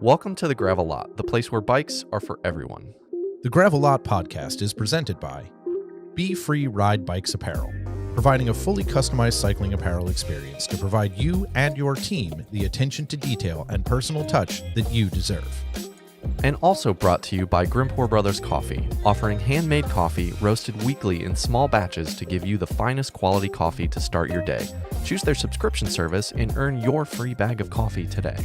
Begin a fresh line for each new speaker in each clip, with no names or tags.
Welcome to the Gravel Lot, the place where bikes are for everyone.
The Gravel Lot podcast is presented by Be Free Ride Bikes Apparel, providing a fully customized cycling apparel experience to provide you and your team the attention to detail and personal touch that you deserve.
And also brought to you by Grimpour Brothers Coffee, offering handmade coffee roasted weekly in small batches to give you the finest quality coffee to start your day. Choose their subscription service and earn your free bag of coffee today.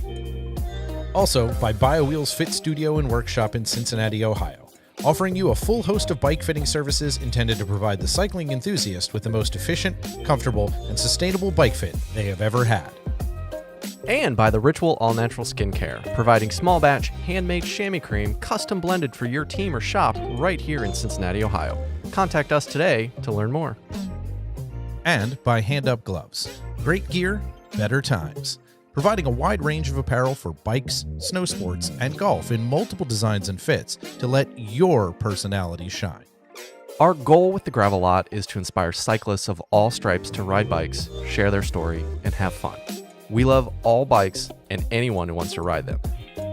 Also by BioWheels Fit Studio and Workshop in Cincinnati, Ohio, offering you a full host of bike fitting services intended to provide the cycling enthusiast with the most efficient, comfortable, and sustainable bike fit they have ever had.
And by the Ritual All Natural Skincare, providing small batch, handmade chamois cream, custom blended for your team or shop right here in Cincinnati, Ohio. Contact us today to learn more.
And by Hand Up Gloves. Great gear, better times. Providing a wide range of apparel for bikes, snow sports, and golf in multiple designs and fits to let your personality shine.
Our goal with the Gravel Lot is to inspire cyclists of all stripes to ride bikes, share their story, and have fun. We love all bikes and anyone who wants to ride them.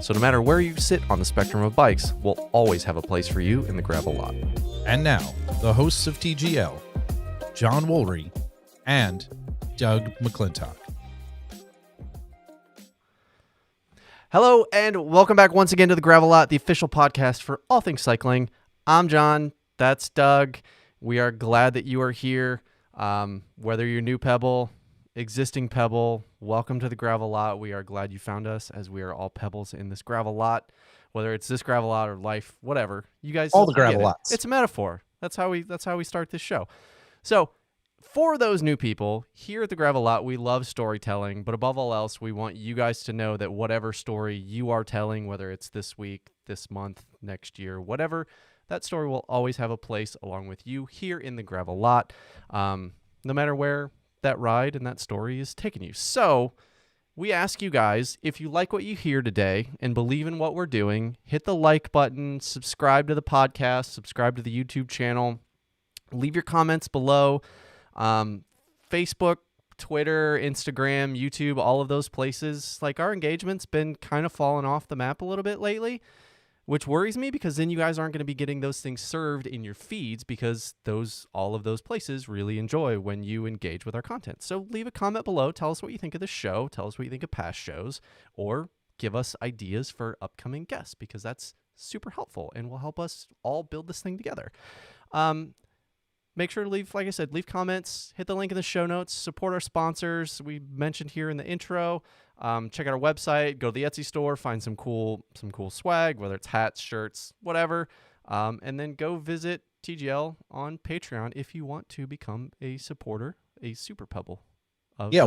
So no matter where you sit on the spectrum of bikes, we'll always have a place for you in the Gravel Lot.
And now, the hosts of TGL, John Woolry and Doug McClintock.
Hello, and welcome back once again to the Gravel Lot, the official podcast for all things cycling. I'm John. That's Doug. We are glad that you are here. Whether you're new Pebble, existing Pebble, welcome to the Gravel Lot. We are glad you found us, as we are all Pebbles in this Gravel Lot. Whether it's this Gravel Lot or life, whatever, you guys
all the Gravel Lots.
It's a metaphor. That's how we start this show. So, for those new people, here at the Gravel Lot, we love storytelling, but above all else, we want you guys to know that whatever story you are telling, whether it's this week, this month, next year, whatever, that story will always have a place along with you here in the Gravel Lot, no matter where that ride and that story is taking you. So we ask you guys, if you like what you hear today and believe in what we're doing, hit the like button, subscribe to the podcast, subscribe to the YouTube channel, leave your comments below. Facebook, Twitter, Instagram, YouTube, all of those places, like our engagement's been kind of falling off the map a little bit lately, which worries me because then you guys aren't going to be getting those things served in your feeds because all of those places really enjoy when you engage with our content. So leave a comment below. Tell us what you think of the show. Tell us what you think of past shows, or give us ideas for upcoming guests because that's super helpful and will help us all build this thing together. Make sure to leave, like I said, leave comments, hit the link in the show notes, support our sponsors we mentioned here in the intro. Check out our website, go to the Etsy store, find some cool swag, whether it's hats, shirts, whatever. And then go visit TGL on Patreon if you want to become a supporter, a super Pebble.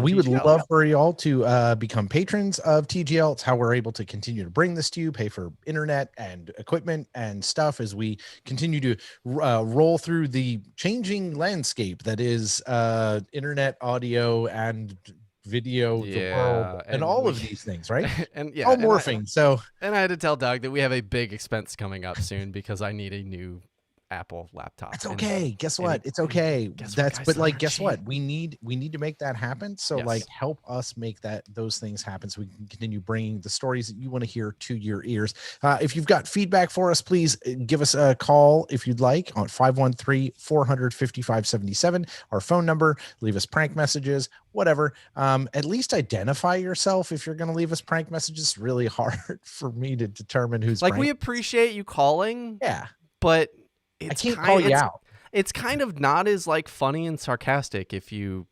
We would love for y'all to become patrons of TGL. It's how we're able to continue to bring this to you, pay for internet and equipment and stuff as we continue to roll through the changing landscape that is internet, audio, and video, the world, and all of these things, right?
And yeah,
all morphing.
And I had to tell Doug that we have a big expense coming up soon because I need a new Apple laptop.
It's okay. Guess what? It's okay. Guess what? We need to make that happen. So
yes.
Help us make those things happen so we can continue bringing the stories that you want to hear to your ears. If you've got feedback for us, please give us a call if you'd like on 513-400-5577, our phone number. Leave us prank messages, whatever. At least identify yourself if you're going to leave us prank messages. It's really hard for me to determine who's
we appreciate you calling.
Yeah.
But
I can't call you out.
It's kind of not as funny and sarcastic if you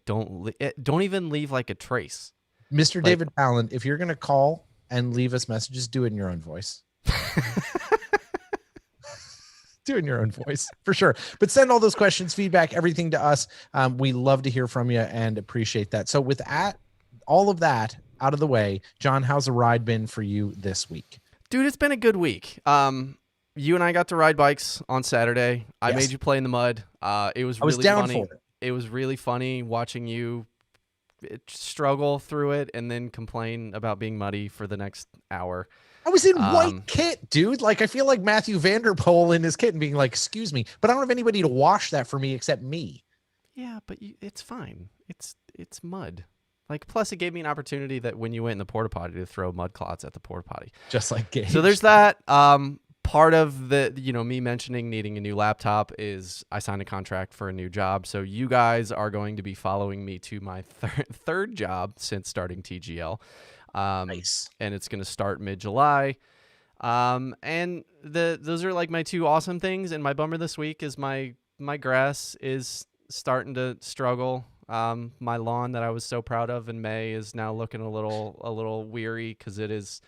don't even leave a trace.
Mr. David Palin, if you're going to call and leave us messages, do it in your own voice. Do it in your own voice for sure. But send all those questions, feedback, everything to us. We love to hear from you and appreciate that. So with all of that out of the way, John, how's the ride been for you this week?
Dude, it's been a good week. You and I got to ride bikes on Saturday. I made you play in the mud. It was really funny. It was really funny watching you struggle through it and then complain about being muddy for the next hour.
I was in white kit, dude. I feel like Matthew Vanderpool in his kit and being like, excuse me, but I don't have anybody to wash that for me except me.
Yeah, but it's fine. It's mud. Like, plus it gave me an opportunity that when you went in the porta potty to throw mud clots at the porta potty.
Just like Gage.
So there's that. Part of the, me mentioning needing a new laptop is I signed a contract for a new job. So you guys are going to be following me to my third job since starting TGL.
Nice.
And it's going to start mid-July. And those are like my two awesome things. And my bummer this week is my grass is starting to struggle. My lawn that I was so proud of in May is now looking a little weary because it is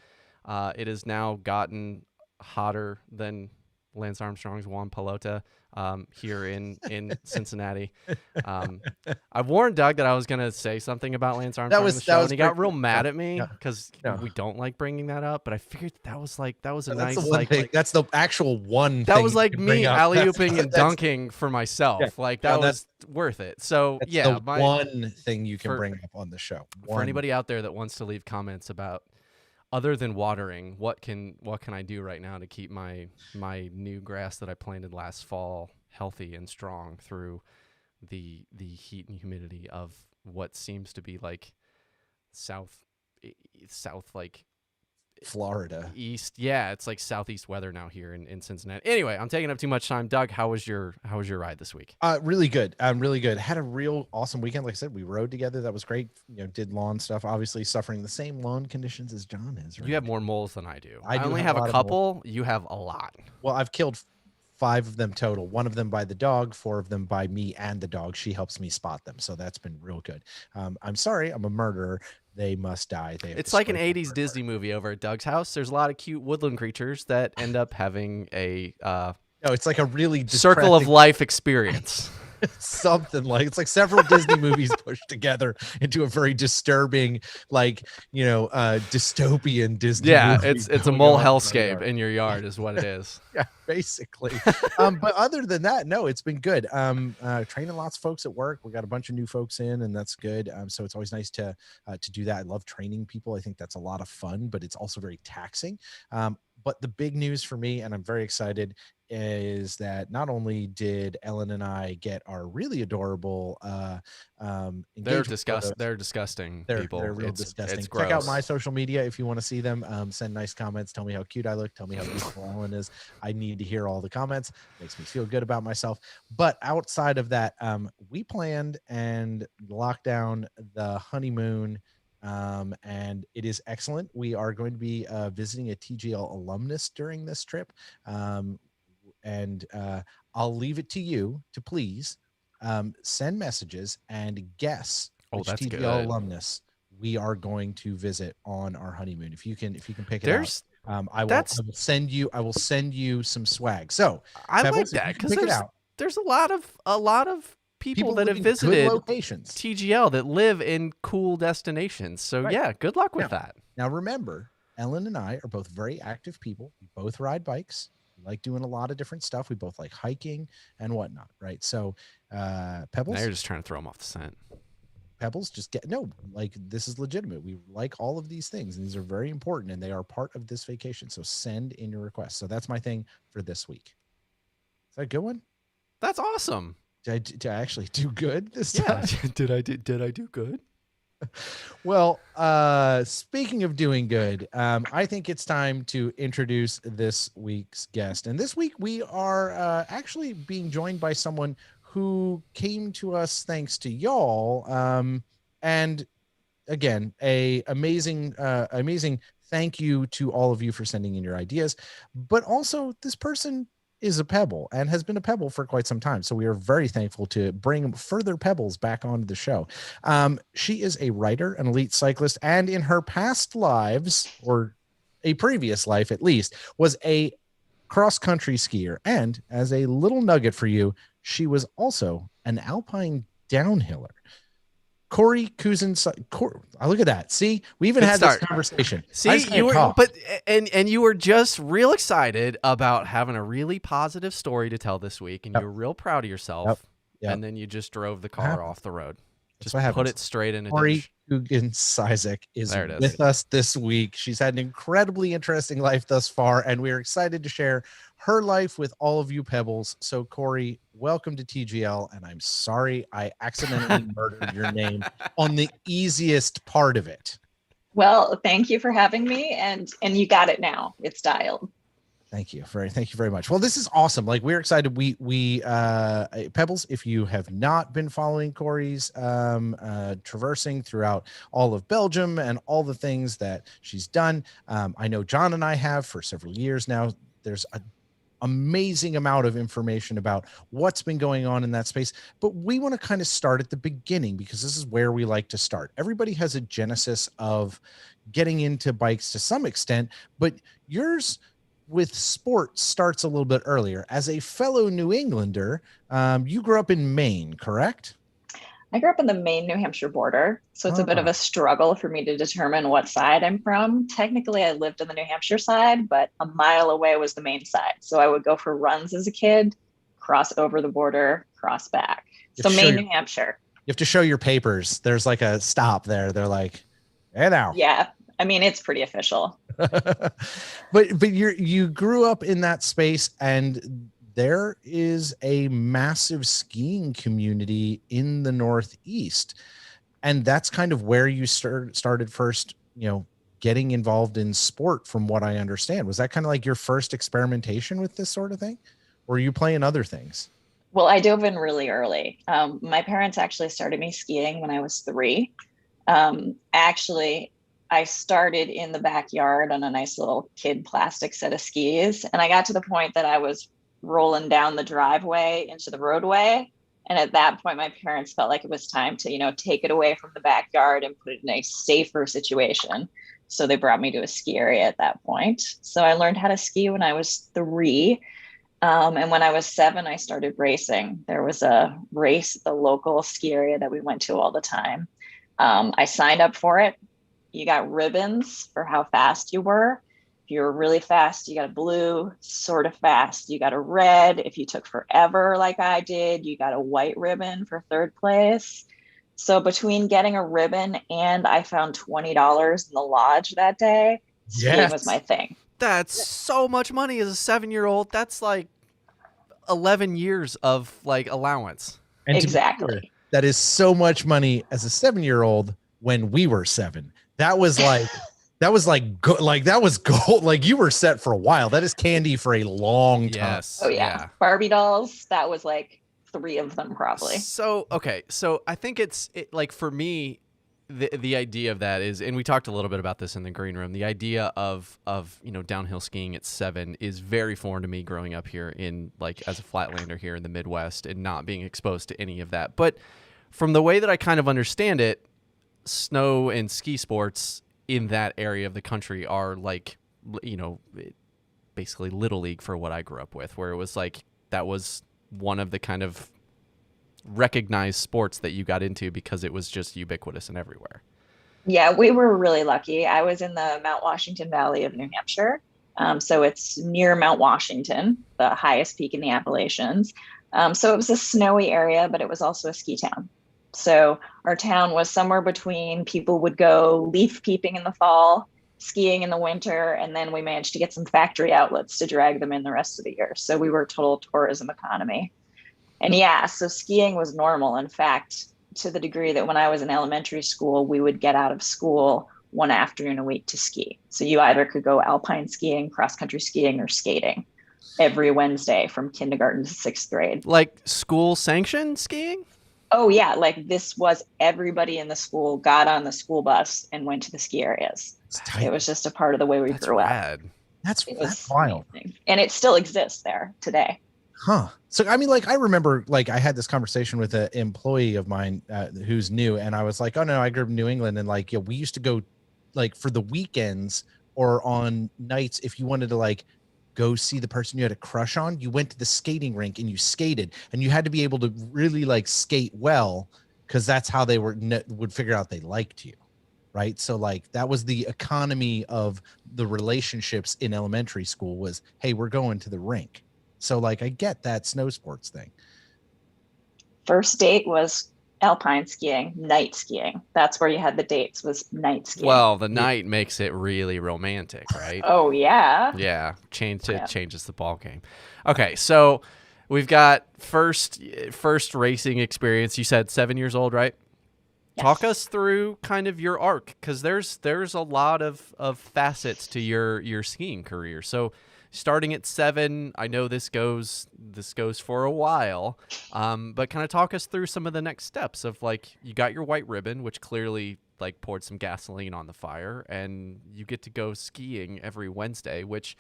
now gotten hotter than Lance Armstrong's Juan Pelota here in Cincinnati. I've warned Doug that I was going to say something about Lance Armstrong on the show, and he got real mad at me because we don't like bringing that up, but I figured that was a nice
thing. That's the actual one
that
thing
was like me alley-ooping and dunking for myself.
Yeah.
Like that was worth it. So
the one thing you can bring up on the show.
For anybody out there that wants to leave comments about other than watering, what can I do right now to keep my new grass that I planted last fall healthy and strong through the heat and humidity of what seems to be like south like
Florida
east? Yeah, it's like southeast weather now here in Cincinnati. Anyway, I'm taking up too much time. Doug, how was your ride this week?
Really good. Really good. Had a real awesome weekend. Like I said, we rode together. That was great. Did lawn stuff. Obviously, suffering the same lawn conditions as John is. Right?
You have more moles than I do. I
do
only have a couple. You have a lot.
Well, I've killed 5 of them total. 1 of them by the dog, 4 of them by me and the dog. She helps me spot them, so that's been real good. I'm sorry, I'm a murderer. They must die. It's
like an 80s Disney movie over at Doug's house. There's a lot of cute woodland creatures that end up having a
no, it's like a really
circle of life experience.
Something like it's like several Disney movies pushed together into a very disturbing, dystopian Disney movie.
It's a mole hellscape in your yard is what it is.
Yeah, basically. But other than that, no, it's been good. Training lots of folks at work. We got a bunch of new folks in, and that's good. So it's always nice to do that. I love training people. I think that's a lot of fun, but it's also very taxing. But the big news for me, and I'm very excited, is that not only did Ellen and I get our really adorable
they're disgusting people.
They're real disgusting.
It's
Check out my social media if you want to see them. Send nice comments. Tell me how cute I look. Tell me how beautiful Ellen is. I need to hear all the comments. Makes me feel good about myself. But outside of that, we planned and locked down the honeymoon. And it is excellent. We are going to be visiting a TGL alumnus during this trip. And I'll leave it to you to please send messages and guess which TGL alumnus we are going to visit on our honeymoon. If you can pick it out, I will send you some swag. So
I Pebbles, like that because there's a lot of people that have visited
locations
TGL that live in cool destinations. So yeah, good luck with that.
Now remember, Ellen and I are both very active people. We both ride bikes. We like doing a lot of different stuff. We both like hiking and whatnot, right? So Pebbles,
now you're just trying to throw them off the scent.
Pebbles, this is legitimate. We like all of these things, and these are very important, and they are part of this vacation. So send in your requests. So that's my thing for this week. Is that a good one?
That's awesome.
Did I actually do good this time?
Did I do good?
Well, speaking of doing good, I think it's time to introduce this week's guest. And this week we are actually being joined by someone who came to us thanks to y'all. And again, amazing thank you to all of you for sending in your ideas. But also, this person is a Pebble and has been a Pebble for quite some time. So we are very thankful to bring further Pebbles back onto the show. She is a writer, an elite cyclist, and in her past lives, or a previous life at least, was a cross-country skier. And as a little nugget for you, she was also an Alpine downhiller. Corey Coogan Cisek. Look at that. See, we even had this conversation.
See, you were, and you were just real excited about having a really positive story to tell this week, and you were real proud of yourself.
Yep.
And then you just drove the car off the road. Just
what
put
happens.
it straight in a
Corey
dish.
Coogan Cisek is
There it is.
with us this week. She's had an incredibly interesting life thus far, and we're excited to share her life with all of you Pebbles. So, Corey, welcome to TGL, and I'm sorry I accidentally murdered your name on the easiest part of it.
Well, thank you for having me, and you got it now. It's dialed.
Thank you very much. Well, this is awesome. Like, we're excited. We Pebbles, if you have not been following Corey's traversing throughout all of Belgium and all the things that she's done, I know John and I have for several years now. There's an amazing amount of information about what's been going on in that space, but we want to kind of start at the beginning because this is where we like to start. Everybody has a genesis of getting into bikes to some extent, but yours with sports starts a little bit earlier. As a fellow New Englander, you grew up in Maine, correct?
I grew up on the Maine-New Hampshire border, so it's a bit of a struggle for me to determine what side I'm from. Technically, I lived on the New Hampshire side, but a mile away was the Maine side. So I would go for runs as a kid, cross over the border, cross back. So Maine, New Hampshire.
You have to show your papers. There's like a stop there. They're like, hey now.
Yeah. I mean, it's pretty official.
but you grew up in that space, and there is a massive skiing community in the Northeast, and that's kind of where you started first, getting involved in sport, from what I understand. Was that kind of like your first experimentation with this sort of thing, or were you playing other things?
Well, I dove in really early. My parents actually started me skiing when I was 3. Actually, I started in the backyard on a nice little kid plastic set of skis. And I got to the point that I was rolling down the driveway into the roadway. And at that point, my parents felt like it was time to, take it away from the backyard and put it in a safer situation. So they brought me to a ski area at that point. So I learned how to ski when I was 3. And when I was 7, I started racing. There was a race at the local ski area that we went to all the time. I signed up for it. You got ribbons for how fast you were. If you were really fast, you got a blue. Sort of fast, you got a red. If you took forever like I did, you got a white ribbon for 3rd place. So between getting a ribbon and I found $20 in the lodge that day, skiing was my thing.
That's so much money as a 7-year-old. That's like 11 years of like allowance.
And
exactly.
That is so much money as a 7-year-old when we were 7. That was like gold. Like, you were set for a while. That is candy for a long time.
Yes.
Oh yeah. Barbie dolls. That was like 3 of them probably.
So, okay. So I think it's like, for me, the idea of that is, and we talked a little bit about this in the green room, the idea of downhill skiing at 7 is very foreign to me growing up here in, like, as a flatlander here in the Midwest and not being exposed to any of that. But from the way that I kind of understand it, snow and ski sports in that area of the country are like, basically Little League for what I grew up with, where it was like, that was one of the kind of recognized sports that you got into because it was just ubiquitous and everywhere.
Yeah, we were really lucky. I was in the Mount Washington Valley of New Hampshire. So it's near Mount Washington, the highest peak in the Appalachians. So it was a snowy area, but it was also a ski town. So our town was somewhere between, people would go leaf peeping in the fall, skiing in the winter, and then we managed to get some factory outlets to drag them in the rest of the year. So we were a total tourism economy. And yeah, so skiing was normal. In fact, to the degree that when I was in elementary school, we would get out of school one afternoon a week to ski. So you either could go alpine skiing, cross-country skiing, or skating every Wednesday from kindergarten to 6th grade.
Like school sanctioned skiing?
Oh yeah, like this was, everybody in the school got on the school bus and went to the ski areas. It was just a part of the way we grew up.
That's wild.
Amazing. And it still exists there today.
Huh. So, I mean, like, I remember, like, I had this conversation with an employee of mine who's new, and I was like, oh no, I grew up in New England. And like, we used to go, like, for the weekends or on nights, if you wanted to, like, go see the person you had a crush on, you went to the skating rink and you skated, and you had to be able to really, like, skate well, because that's how they would figure out they liked you. Right. So, like, that was the economy of the relationships in elementary school was, hey, we're going to the rink. So, like, I get that snow sports thing.
First date was alpine skiing, night skiing. That's where you had the dates, was night skiing.
Well, the night makes it really romantic, right?
Oh yeah.
Yeah,
Yeah.
changes the ball game. Okay, so we've got first racing experience. You said 7 years old, right? Talk
Yes.
us through kind of your arc, because there's a lot of facets to your skiing career. So starting at 7, I know this goes for a while, but kind of talk us through some of the next steps of, like, you got your white ribbon, which clearly like poured some gasoline on the fire, and you get to go skiing every Wednesday, which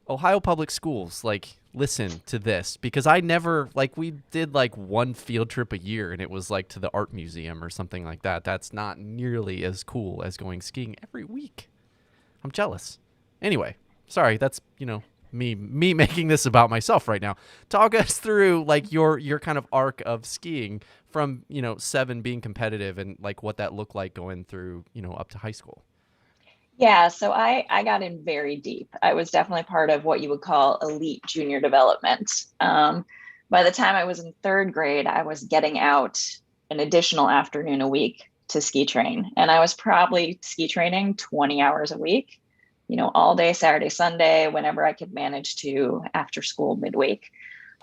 Ohio Public Schools, like, listen to this, because I never, like, we did like one field trip a year and it was like to the art museum or something like that. That's not nearly as cool as going skiing every week. I'm jealous. Anyway, sorry, that's, me making this about myself right now. Talk us through, like, your kind of arc of skiing from, 7 being competitive, and like what that looked like going through, up to high school.
Yeah, so I got in very deep. I was definitely part of what you would call elite junior development. By the time I was in 3rd grade, I was getting out an additional afternoon a week to ski train. And I was probably ski training 20 hours a week, all day, Saturday, Sunday, whenever I could manage to after school midweek.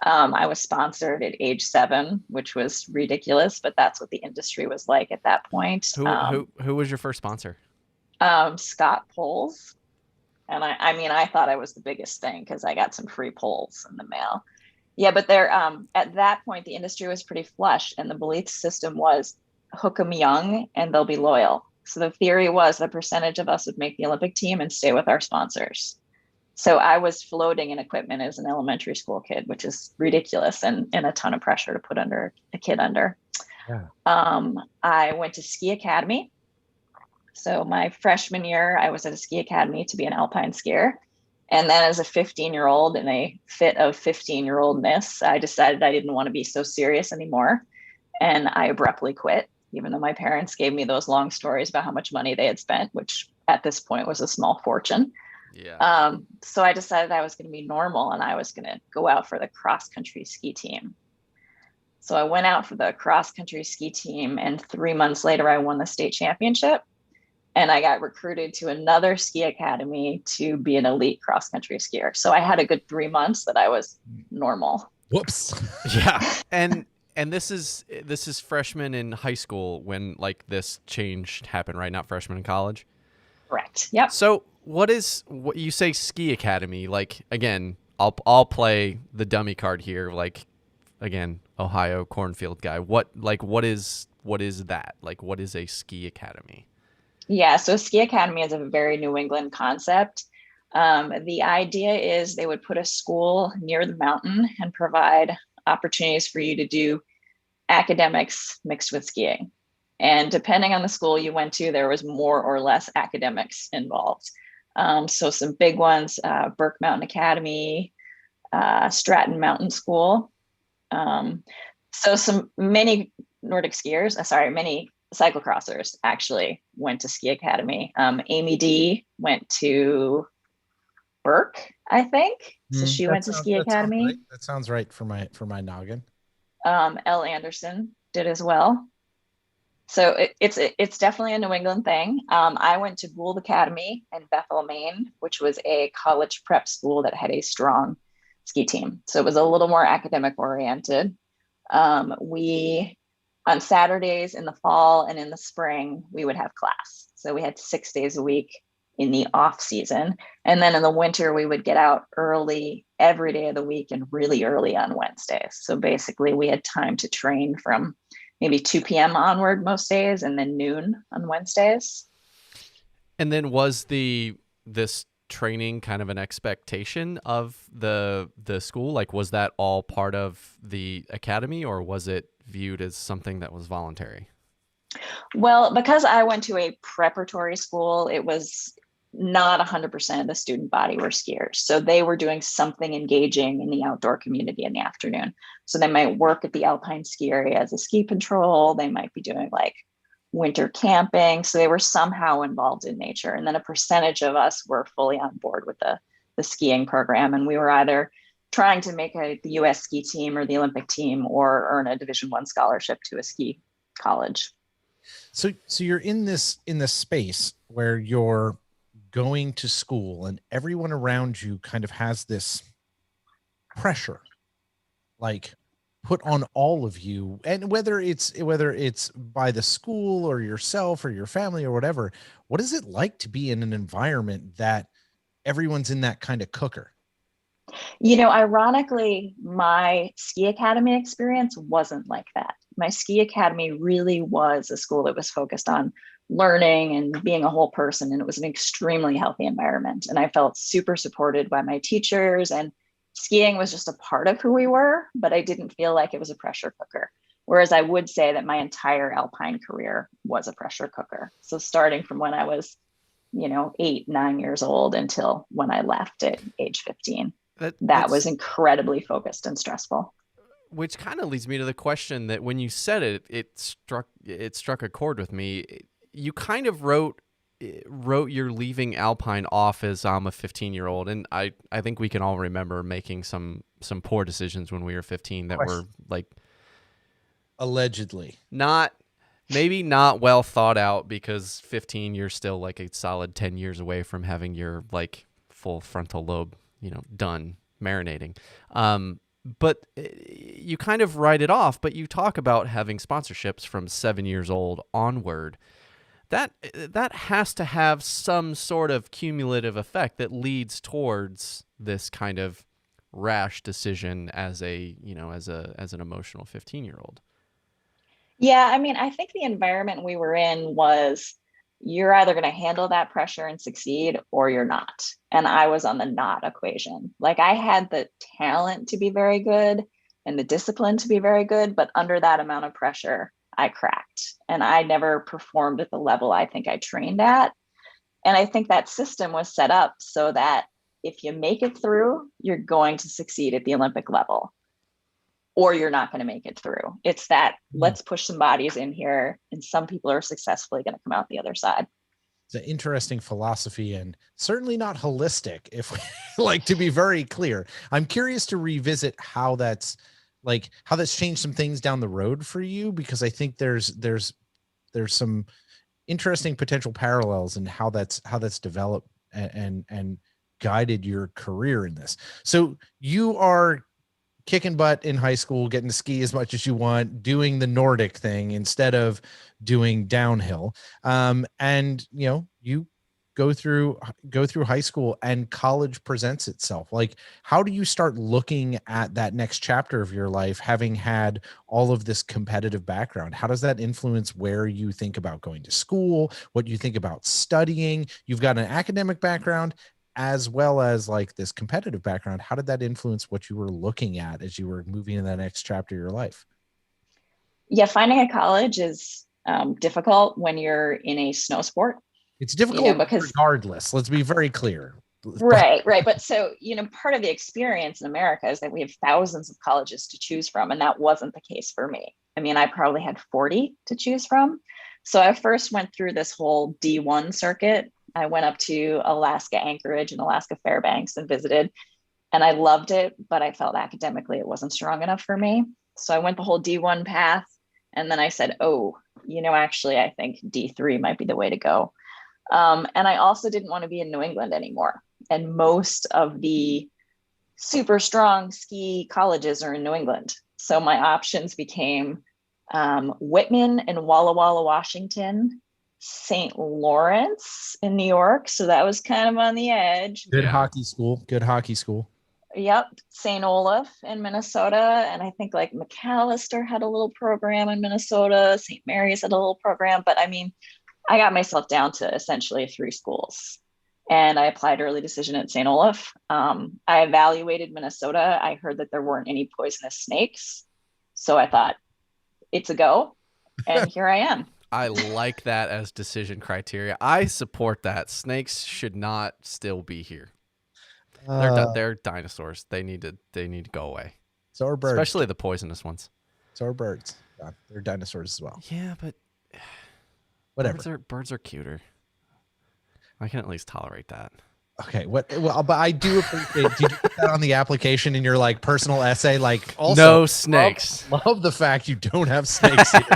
I was sponsored at age 7, which was ridiculous, but that's what the industry was like at that point.
Who was your first sponsor?
Scott Poles. And I mean, I thought I was the biggest thing because I got some free poles in the mail. Yeah, but there, at that point, the industry was pretty flush, and the belief system was hook 'em young and they'll be loyal. So the theory was the percentage of us would make the Olympic team and stay with our sponsors. So I was floating in equipment as an elementary school kid, which is ridiculous and a ton of pressure to put under a kid under.
Yeah.
I went to ski academy. So my freshman year, I was at a ski academy to be an alpine skier. And then as a 15-year-old, in a fit of 15-year-oldness, I decided I didn't want to be so serious anymore. And I abruptly quit, even though my parents gave me those long stories about how much money they had spent, which at this point was a small fortune.
Yeah.
So I decided I was going to be normal and I was going to go out for the cross country ski team. So I went out for the cross country ski team, and 3 months later, I won the state championship. And I got recruited to another ski academy to be an elite cross country skier. So I had a good 3 months that I was normal.
Whoops.
Yeah. And this is freshman in high school when, like, this change happened, right? Not freshman in college.
Correct. Yep.
So what you say ski academy? Like, again, I'll play the dummy card here. Like, again, Ohio cornfield guy. What is that? Like, what is a ski academy?
Yeah, so ski academy is a very New England concept. The idea is they would put a school near the mountain and provide opportunities for you to do academics mixed with skiing. And depending on the school you went to, there was more or less academics involved. So some big ones, Burke Mountain Academy, Stratton Mountain School. So many cyclocrossers actually went to ski academy. Amy D went to Burke, I think. So she went to ski academy.
That sounds right for my noggin.
Elle Anderson did as well. So it's definitely a New England thing. I went to Gould Academy in Bethel, Maine, which was a college prep school that had a strong ski team. So it was a little more academic oriented. On Saturdays in the fall and in the spring, we would have class. So we had 6 days a week in the off season. And then in the winter, we would get out early every day of the week and really early on Wednesdays. So basically we had time to train from maybe 2 p.m. onward most days, and then noon on Wednesdays.
And then was this training kind of an expectation of the school? Like, was that all part of the academy, or was it viewed as something that was voluntary?
Well, because I went to a preparatory school, it was not 100% of the student body were skiers. So they were doing something engaging in the outdoor community in the afternoon. So they might work at the Alpine ski area as a ski patrol. They might be doing like winter camping. So they were somehow involved in nature. And then a percentage of us were fully on board with the skiing program. And we were either trying to make the U.S. ski team or the Olympic team, or earn a Division I scholarship to a ski college.
So you're in this space where you're going to school and everyone around you kind of has this pressure, like put on all of you, and whether it's by the school or yourself or your family or whatever, what is it like to be in an environment that everyone's in that kind of cooker?
Ironically, my ski academy experience wasn't like that. My ski academy really was a school that was focused on learning and being a whole person. And it was an extremely healthy environment. And I felt super supported by my teachers, and skiing was just a part of who we were, but I didn't feel like it was a pressure cooker. Whereas I would say that my entire Alpine career was a pressure cooker. So starting from when I was, 8, 9 years old until when I left at age 15. That was incredibly focused and stressful.
Which kind of leads me to the question that when you said it, it struck a chord with me. You kind of wrote your leaving Alpine off as I'm a 15-year-old, and I think we can all remember making some poor decisions when we were 15 that were like
allegedly
maybe not well thought out, because 15 you're still like a solid 10 years away from having your like full frontal lobe done marinating. But you kind of write it off, but you talk about having sponsorships from 7 years old onward. That has to have some sort of cumulative effect that leads towards this kind of rash decision as an emotional 15-year-old.
Yeah, I think the environment we were in was, you're either going to handle that pressure and succeed or you're not. And I was on the not equation. Like, I had the talent to be very good and the discipline to be very good, but under that amount of pressure, I cracked, and I never performed at the level I think I trained at. And I think that system was set up so that if you make it through, you're going to succeed at the Olympic level, or you're not going to make it through. It's that let's push some bodies in here, and some people are successfully going to come out the other side.
It's an interesting philosophy, and certainly not holistic, if we like to be very clear. I'm curious to revisit how that's changed some things down the road for you, because I think there's some interesting potential parallels in how that's developed and guided your career in this. So you are kicking butt in high school, getting to ski as much as you want, doing the Nordic thing instead of doing downhill. And you go through high school and college presents itself. Like, how do you start looking at that next chapter of your life, having had all of this competitive background? How does that influence where you think about going to school, what you think about studying? You've got an academic background as well as like this competitive background. How did that influence what you were looking at as you were moving in that next chapter of your life?
Yeah, finding a college is difficult when you're in a snow sport.
It's difficult because regardless, let's be very clear.
Right. But so, part of the experience in America is that we have thousands of colleges to choose from. And that wasn't the case for me. I probably had 40 to choose from. So I first went through this whole D1 circuit. I went up to Alaska Anchorage and Alaska Fairbanks and visited, and I loved it, but I felt academically it wasn't strong enough for me. So I went the whole D1 path, and then I said, actually, I think D3 might be the way to go. And I also didn't want to be in New England anymore. And most of the super strong ski colleges are in New England. So my options became Whitman in Walla Walla, Washington, St. Lawrence in New York. So that was kind of on the edge.
Good hockey school.
Yep. St. Olaf in Minnesota. And I think like McAllister had a little program in Minnesota. St. Mary's had a little program. But I got myself down to essentially 3 schools. And I applied early decision at St. Olaf. I evaluated Minnesota. I heard that there weren't any poisonous snakes. So I thought, it's a go. And here I am.
I like that as decision criteria. I support that. Snakes should not still be here. They're dinosaurs. They need to go away.
So are birds.
Especially the poisonous ones.
So are birds. Yeah, they're dinosaurs as well.
Yeah, but
whatever.
Birds are cuter. I can at least tolerate that.
Okay, well, but I do appreciate. Did you put that on the application in your like personal essay? Like, also,
no snakes.
Love the fact you don't have snakes here.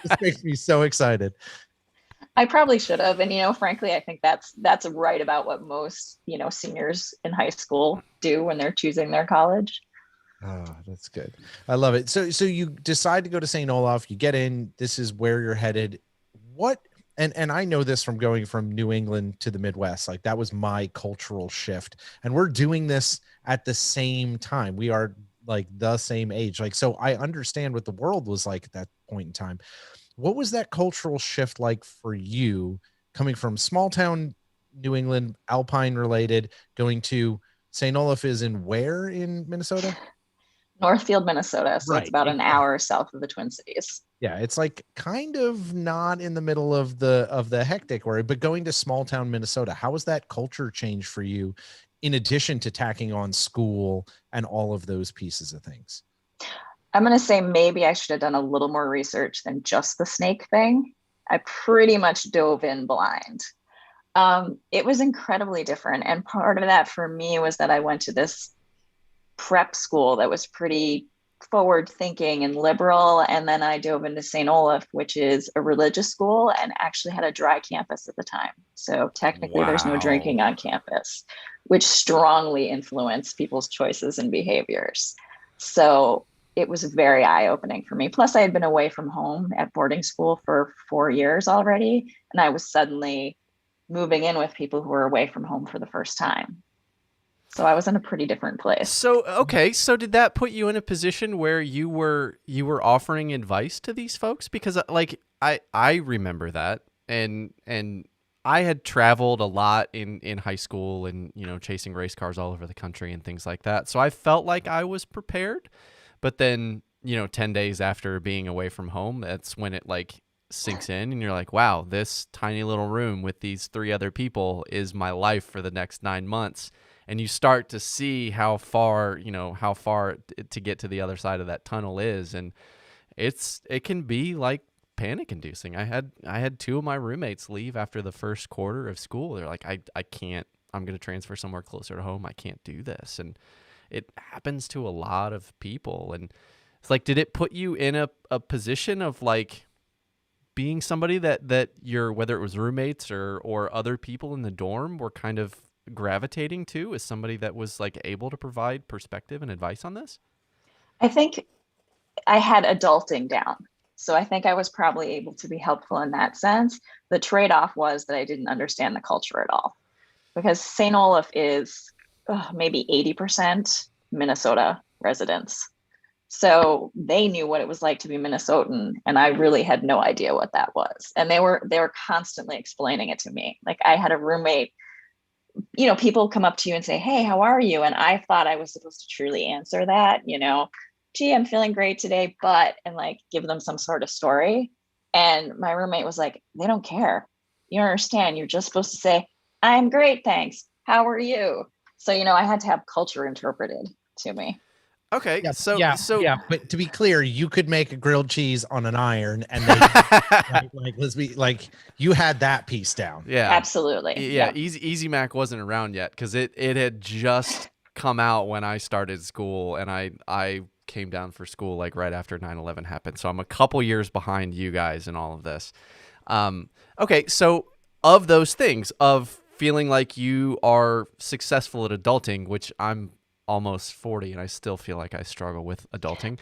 This makes me so excited.
I probably should have. And, frankly, I think that's right about what most, seniors in high school do when they're choosing their college.
Oh, that's good. I love it. So you decide to go to St. Olaf, you get in, this is where you're headed. What, and I know this from going from New England to the Midwest, like that was my cultural shift. And we're doing this at the same time. We are like the same age. Like, so I understand what the world was like at that point in time. What was that cultural shift like for you coming from small town New England, Alpine related, going to St. Olaf is in where in Minnesota?
Northfield, Minnesota. So it's
Right,
about an
exactly.
hour south of the Twin Cities.
Yeah, it's like kind of not in the middle of the hectic worry, but going to small town Minnesota, how was that culture change for you in addition to tacking on school and all of those pieces of things?
I'm going to say maybe I should have done a little more research than just the snake thing. I pretty much dove in blind. It was incredibly different. And part of that for me was that I went to this prep school that was pretty forward thinking and liberal. And then I dove into St. Olaf, which is a religious school and actually had a dry campus at the time. So technically, there's no drinking on campus, which strongly influenced people's choices and behaviors. So it was very eye opening for me. Plus, I had been away from home at boarding school for 4 years already. And I was suddenly moving in with people who were away from home for the first time. So I was in a pretty different place.
So, okay, so did that put you in a position where you were offering advice to these folks? Because like I remember that, and I had traveled a lot in high school and chasing race cars all over the country and things like that. So I felt like I was prepared. But then, 10 days after being away from home, that's when it like sinks in and you're like, wow, this tiny little room with these 3 other people is my life for the next 9 months. And you start to see how far to get to the other side of that tunnel is. And it can be like panic inducing. I had 2 of my roommates leave after the first quarter of school. They're like, I can't, I'm going to transfer somewhere closer to home. I can't do this. And it happens to a lot of people. And it's like, did it put you in a position of like being somebody that you're, whether it was roommates or other people in the dorm were kind of gravitating to as somebody that was like able to provide perspective and advice on this?
I think I had adulting down. So I think I was probably able to be helpful in that sense. The trade-off was that I didn't understand the culture at all, because St. Olaf is maybe 80% Minnesota residents. So they knew what it was like to be Minnesotan, and I really had no idea what that was. And they were constantly explaining it to me. Like, I had a roommate, people come up to you and say, "Hey, how are you?" And I thought I was supposed to truly answer that, "Gee, I'm feeling great today, but," and like give them some sort of story. And my roommate was like, "They don't care. You don't understand. You're just supposed to say, 'I'm great, thanks. How are you?'" So, I had to have culture interpreted to me.
Okay.
Yeah,
So
but to be clear, you could make a grilled cheese on an iron and they let's be like, you had that piece down.
Yeah,
absolutely.
Yeah. Easy Mac wasn't around yet because it had just come out when I started school, and I came down for school like right after 9/11 happened. So I'm a couple years behind you guys in all of this. Okay. So of those things, of feeling like you are successful at adulting, which I'm almost 40 and I still feel like I struggle with adulting,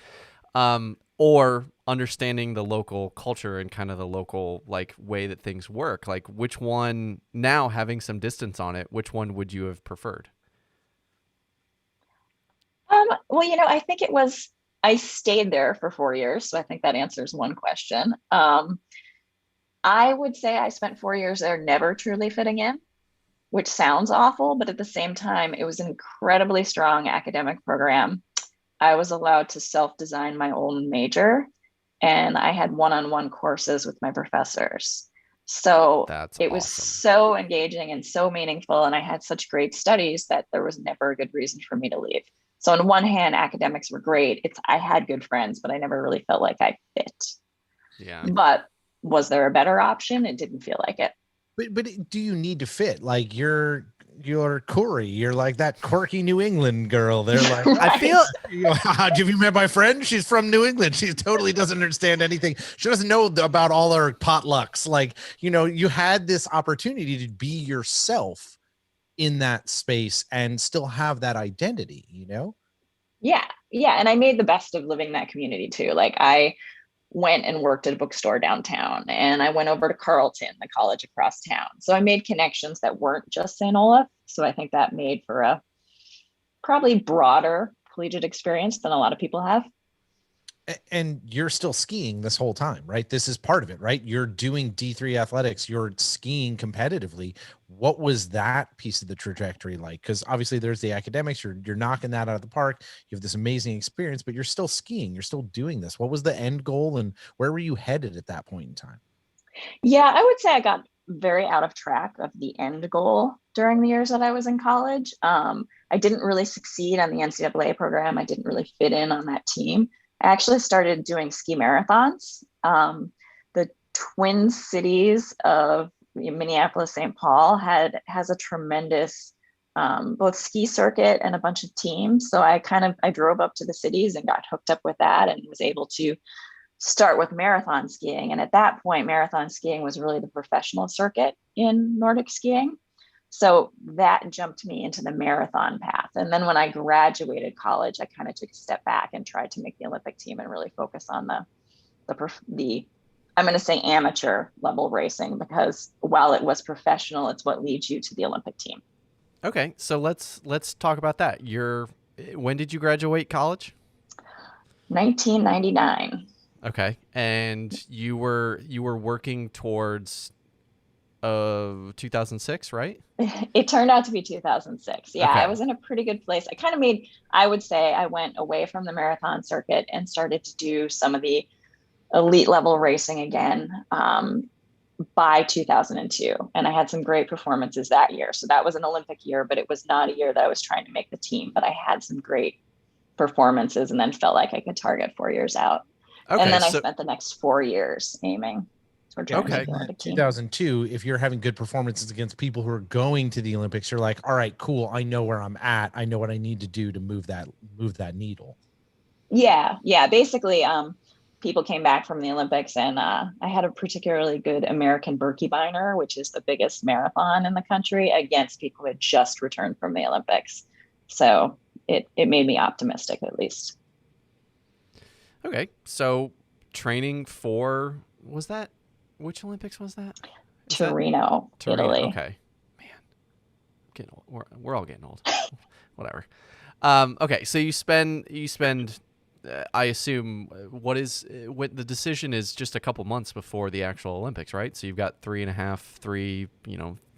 or understanding the local culture and kind of the local like way that things work, like which one, now having some distance on it, which one would you have preferred?
Well, I think I stayed there for 4 years. So I think that answers one question. I would say I spent 4 years there never truly fitting in, which sounds awful, but at the same time, it was an incredibly strong academic program. I was allowed to self-design my own major, and I had one-on-one courses with my professors. So it was so engaging and so meaningful, and I had such great studies that there was never a good reason for me to leave. So on one hand, academics were great. I had good friends, but I never really felt like I fit.
Yeah.
But was there a better option? It didn't feel like it.
But do you need to fit? Like, you're you're Corey. You're like that quirky New England girl. They're like,
I feel
have you met my friend? She's from New England. She totally doesn't understand anything. She doesn't know about all our potlucks. Like, you had this opportunity to be yourself in that space and still have that identity,
Yeah. And I made the best of living that community too. Like, I went and worked at a bookstore downtown, and I went over to Carleton, the college across town. So I made connections that weren't just St. Olaf. So I think that made for a probably broader collegiate experience than a lot of people have.
And you're still skiing this whole time, right? This is part of it, right? You're doing D3 athletics, you're skiing competitively. What was that piece of the trajectory like? Because obviously there's the academics, you're knocking that out of the park. You have this amazing experience, but you're still skiing, you're still doing this. What was the end goal, and where were you headed at that point in time?
Yeah, I would say I got very out of track of the end goal during the years that I was in college. I didn't really succeed on the NCAA program. I didn't really fit in on that team. I actually started doing ski marathons. The Twin Cities of Minneapolis, St. Paul has a tremendous both ski circuit and a bunch of teams. So I drove up to the cities and got hooked up with that, and was able to start with marathon skiing. And at that point, marathon skiing was really the professional circuit in Nordic skiing. So that jumped me into the marathon path. And then when I graduated college, I kind of took a step back and tried to make the Olympic team and really focus on the I'm going to say amateur level racing, because while it was professional, it's what leads you to the Olympic team.
Okay, so let's talk about that. When did you graduate college?
1999.
Okay, and you were working towards 2006, right?
It turned out to be 2006. Yeah,
okay.
I was in a pretty good place. I would say I went away from the marathon circuit and started to do some of the elite level racing again by 2002. And I had some great performances that year. So that was an Olympic year, but it was not a year that I was trying to make the team, but I had some great performances and then felt like I could target 4 years out. Okay, and then I spent the next 4 years aiming.
Okay. 2002, if you're having good performances against people who are going to the Olympics, you're like, all right, cool. I know where I'm at. I know what I need to do to move that needle.
Yeah. Basically, people came back from the Olympics, and I had a particularly good American Birkebeiner, which is the biggest marathon in the country, against people who had just returned from the Olympics. So it made me optimistic, at least.
Okay. So training for, which Olympics was that?
Torino, Italy.
Okay. Man, I'm getting old. We're all getting old. Whatever. Okay. So you spend, I assume what the decision is just a couple months before the actual Olympics, right? So you've got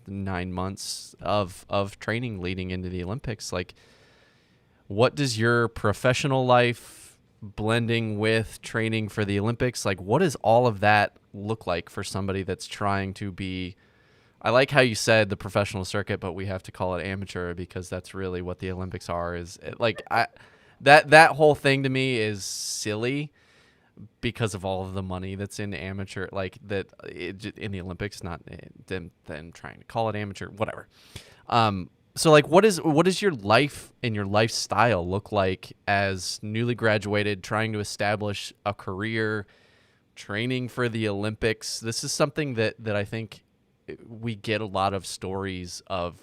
9 months of training leading into the Olympics. Like, what does your professional life blending with training for the Olympics, like, what does all of that look like for somebody that's trying to be, I like how you said the professional circuit, but we have to call it amateur, because that's really what the Olympics are. Is like, that whole thing to me is silly because of all of the money that's in amateur, like that in the Olympics, not them trying to call it amateur, whatever. So like, what is your life and your lifestyle look like as newly graduated, trying to establish a career, training for the Olympics? This is something that I think we get a lot of stories of,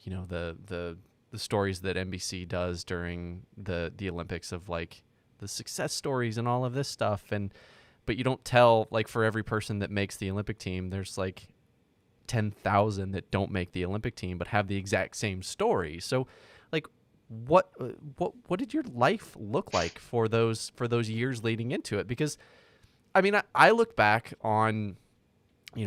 the stories that NBC does during the Olympics of like the success stories and all of this stuff. But you don't tell, like, for every person that makes the Olympic team, there's like 10,000 that don't make the Olympic team but have the exact same story. So like, what did your life look like for those years leading into it? Because I mean, I look back on,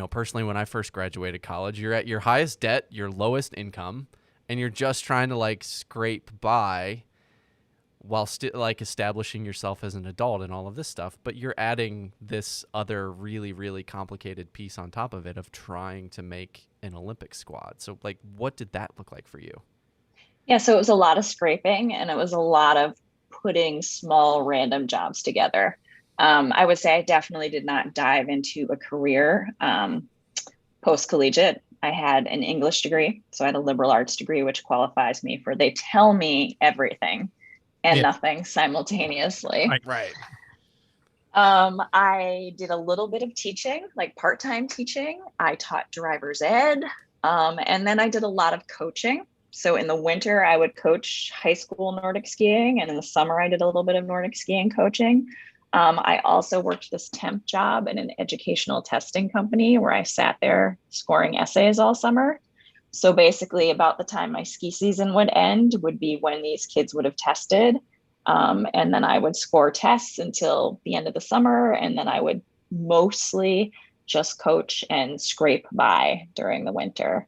personally, when I first graduated college, you're at your highest debt, your lowest income, and you're just trying to like scrape by while still like establishing yourself as an adult and all of this stuff. But you're adding this other really, really complicated piece on top of it of trying to make an Olympic squad. So like, what did that look like for you?
Yeah, so it was a lot of scraping, and it was a lot of putting small random jobs together. I would say I definitely did not dive into a career post-collegiate. I had an English degree. So I had a liberal arts degree, which qualifies me for they tell me everything and nothing simultaneously.
Right.
I did a little bit of teaching, like part-time teaching. I taught driver's ed. And then I did a lot of coaching. So in the winter, I would coach high school Nordic skiing. And in the summer, I did a little bit of Nordic skiing coaching. I also worked this temp job in an educational testing company where I sat there scoring essays all summer. So basically, about the time my ski season would end would be when these kids would have tested. And then I would score tests until the end of the summer. And then I would mostly just coach and scrape by during the winter.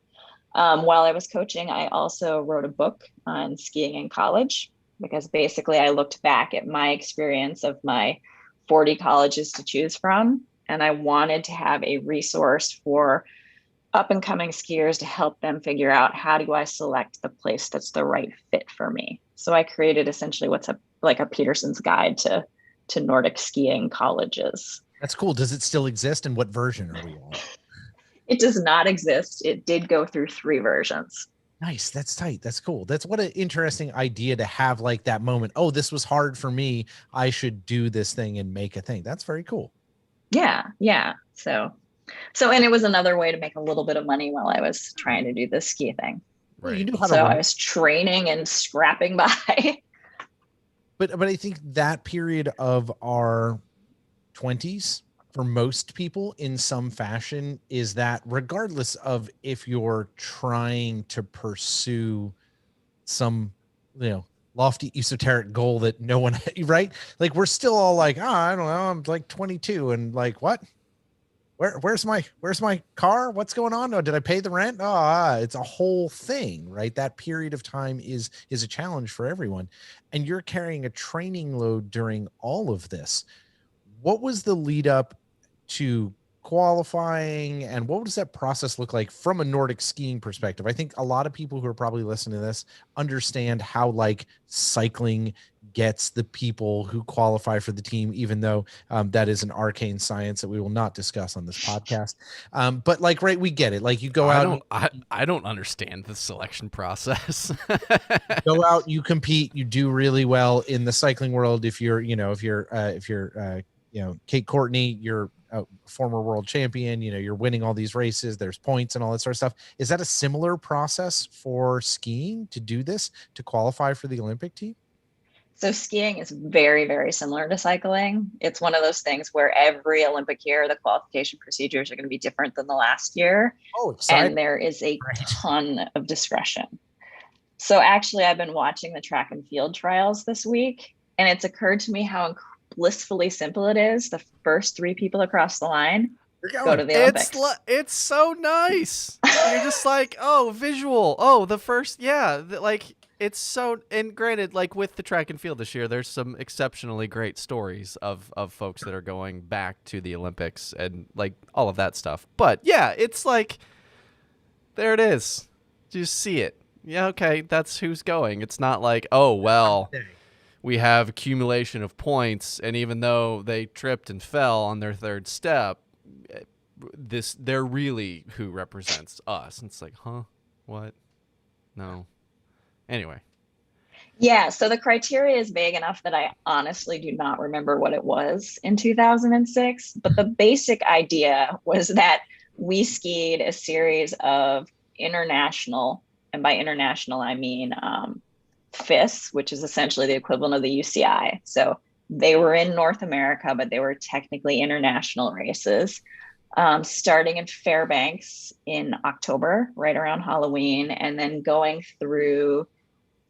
While I was coaching, I also wrote a book on skiing in college, because basically I looked back at my experience of my 40 colleges to choose from. And I wanted to have a resource for up and coming skiers to help them figure out, how do I select the place that's the right fit for me? So I created essentially what's like a Peterson's guide to Nordic skiing colleges.
That's cool. Does it still exist? And what version are we on?
It does not exist. It did go through 3 versions.
Nice. That's tight. That's cool. That's what an interesting idea to have, like that moment. Oh, this was hard for me. I should do this thing and make a thing. That's very cool.
Yeah. Yeah. So, and it was another way to make a little bit of money while I was trying to do this ski thing.
Well, you knew how to
so I was training and scrapping by.
But I think that period of our 20s for most people in some fashion is that, regardless of if you're trying to pursue some, lofty esoteric goal that no one, right? Like, we're still all like, oh, I don't know, I'm like 22 and like, what? Where's my car? What's going on? Oh, did I pay the rent? It's a whole thing, right? That period of time is a challenge for everyone. And you're carrying a training load during all of this. What was the lead up to qualifying, and what does that process look like from a Nordic skiing perspective? I think a lot of people who are probably listening to this understand how like cycling gets the people who qualify for the team, even though that is an arcane science that we will not discuss on this podcast. But like, right, we get it. Like, you go out.
I don't understand the selection process.
Go out, you compete, you do really well in the cycling world. If you're Kate Courtney, you're a former world champion, you're winning all these races, there's points and all that sort of stuff. Is that a similar process for skiing to do this, to qualify for the Olympic team?
So skiing is very, very similar to cycling. It's one of those things where every Olympic year, the qualification procedures are going to be different than the last year.
Oh, exciting.
And there is a ton of discretion. So actually, I've been watching the track and field trials this week, and it's occurred to me how blissfully simple it is. The first 3 people across the line go to the Olympics.
It's so nice. You're just like, oh, visual. Oh, the first, like, it's so, and granted, like with the track and field this year, there's some exceptionally great stories of folks that are going back to the Olympics and like all of that stuff. But yeah, it's like, there it is. Just see it. Yeah, okay, that's who's going. It's not like, oh, well, we have accumulation of points, and even though they tripped and fell on their 3rd step, they're really who represents us. And it's like, huh? What? No. Anyway.
Yeah, so the criteria is vague enough that I honestly do not remember what it was in 2006. But the basic idea was that we skied a series of international, and by international, I mean FIS, which is essentially the equivalent of the UCI. So they were in North America, but they were technically international races. Starting in Fairbanks in October, right around Halloween, and then going through,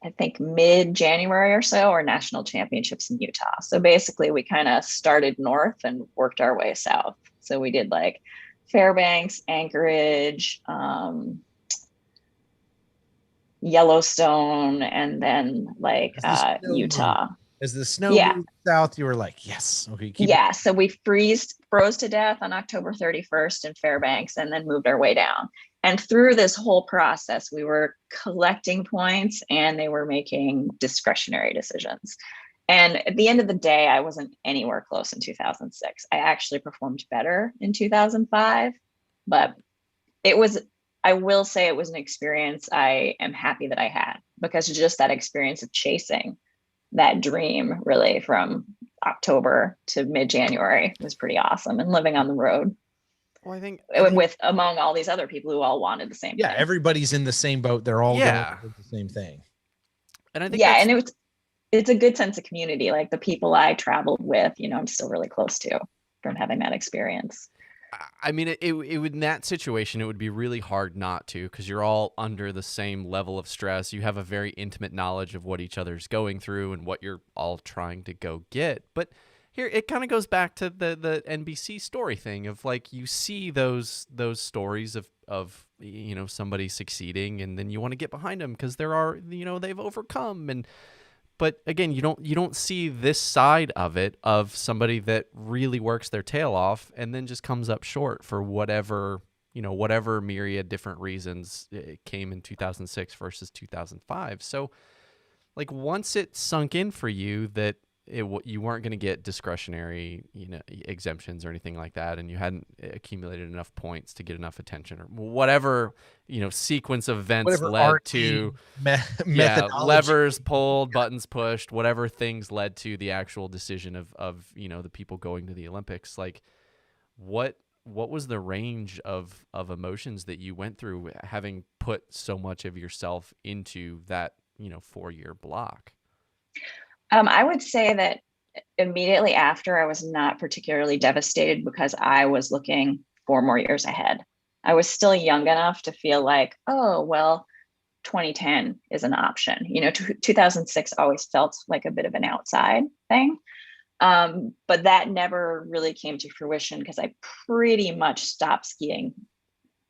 I think, mid-January or so, or national championships in Utah. So basically, we kind of started north and worked our way south. So we did like Fairbanks, Anchorage, Yellowstone, and then like Utah.
As the snow moved south, you were like, yes. Okay.
So we froze to death on October 31st in Fairbanks, and then moved our way down. And through this whole process, we were collecting points, and they were making discretionary decisions. And at the end of the day, I wasn't anywhere close in 2006. I actually performed better in 2005, but it was I will say it was an experience I am happy that I had, because just that experience of chasing that dream really from October to mid-January was pretty awesome, and living on the road.
Well, I think
With among all these other people who all wanted the same thing.
Everybody's in the same boat. They're all going for the same thing.
And I think
and it's a good sense of community. Like the people I traveled with, I'm still really close to from having that experience.
I mean, it would, in that situation, it would be really hard not to, because you're all under the same level of stress. You have a very intimate knowledge of what each other's going through and what you're all trying to go get. But here, it kind of goes back to the NBC story thing of, like, you see those stories of somebody succeeding, and then you want to get behind them because they've overcome. But again, you don't see this side of it, of somebody that really works their tail off and then just comes up short for whatever myriad different reasons it came in 2006 versus 2005. So, like, once it sunk in for you that you weren't going to get discretionary, exemptions or anything like that, and you hadn't accumulated enough points to get enough attention, or whatever, sequence of events led to levers pulled, buttons pushed, whatever things led to the actual decision of the people going to the Olympics. Like, what was the range of emotions that you went through, having put so much of yourself into that 4-year block?
I would say that immediately after, I was not particularly devastated, because I was looking 4 more years ahead. I was still young enough to feel like, oh, well, 2010 is an option. 2006 always felt like a bit of an outside thing. But that never really came to fruition, because I pretty much stopped skiing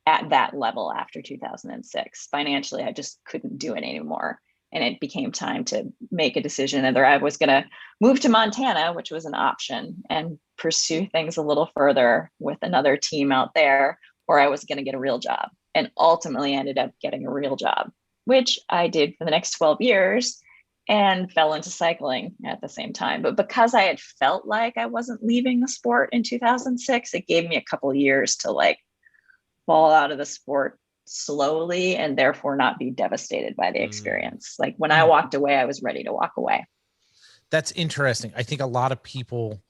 at that level after 2006. Financially, I just couldn't do it anymore. And it became time to make a decision whether I was going to move to Montana, which was an option, and pursue things a little further with another team out there, or I was going to get a real job, and ultimately ended up getting a real job, which I did for the next 12 years and fell into cycling at the same time. But because I had felt like I wasn't leaving the sport in 2006, it gave me a couple of years to fall out of the sport slowly, and therefore not be devastated by the experience. Like, when I walked away, I was ready to walk away.
That's interesting. I think a lot of people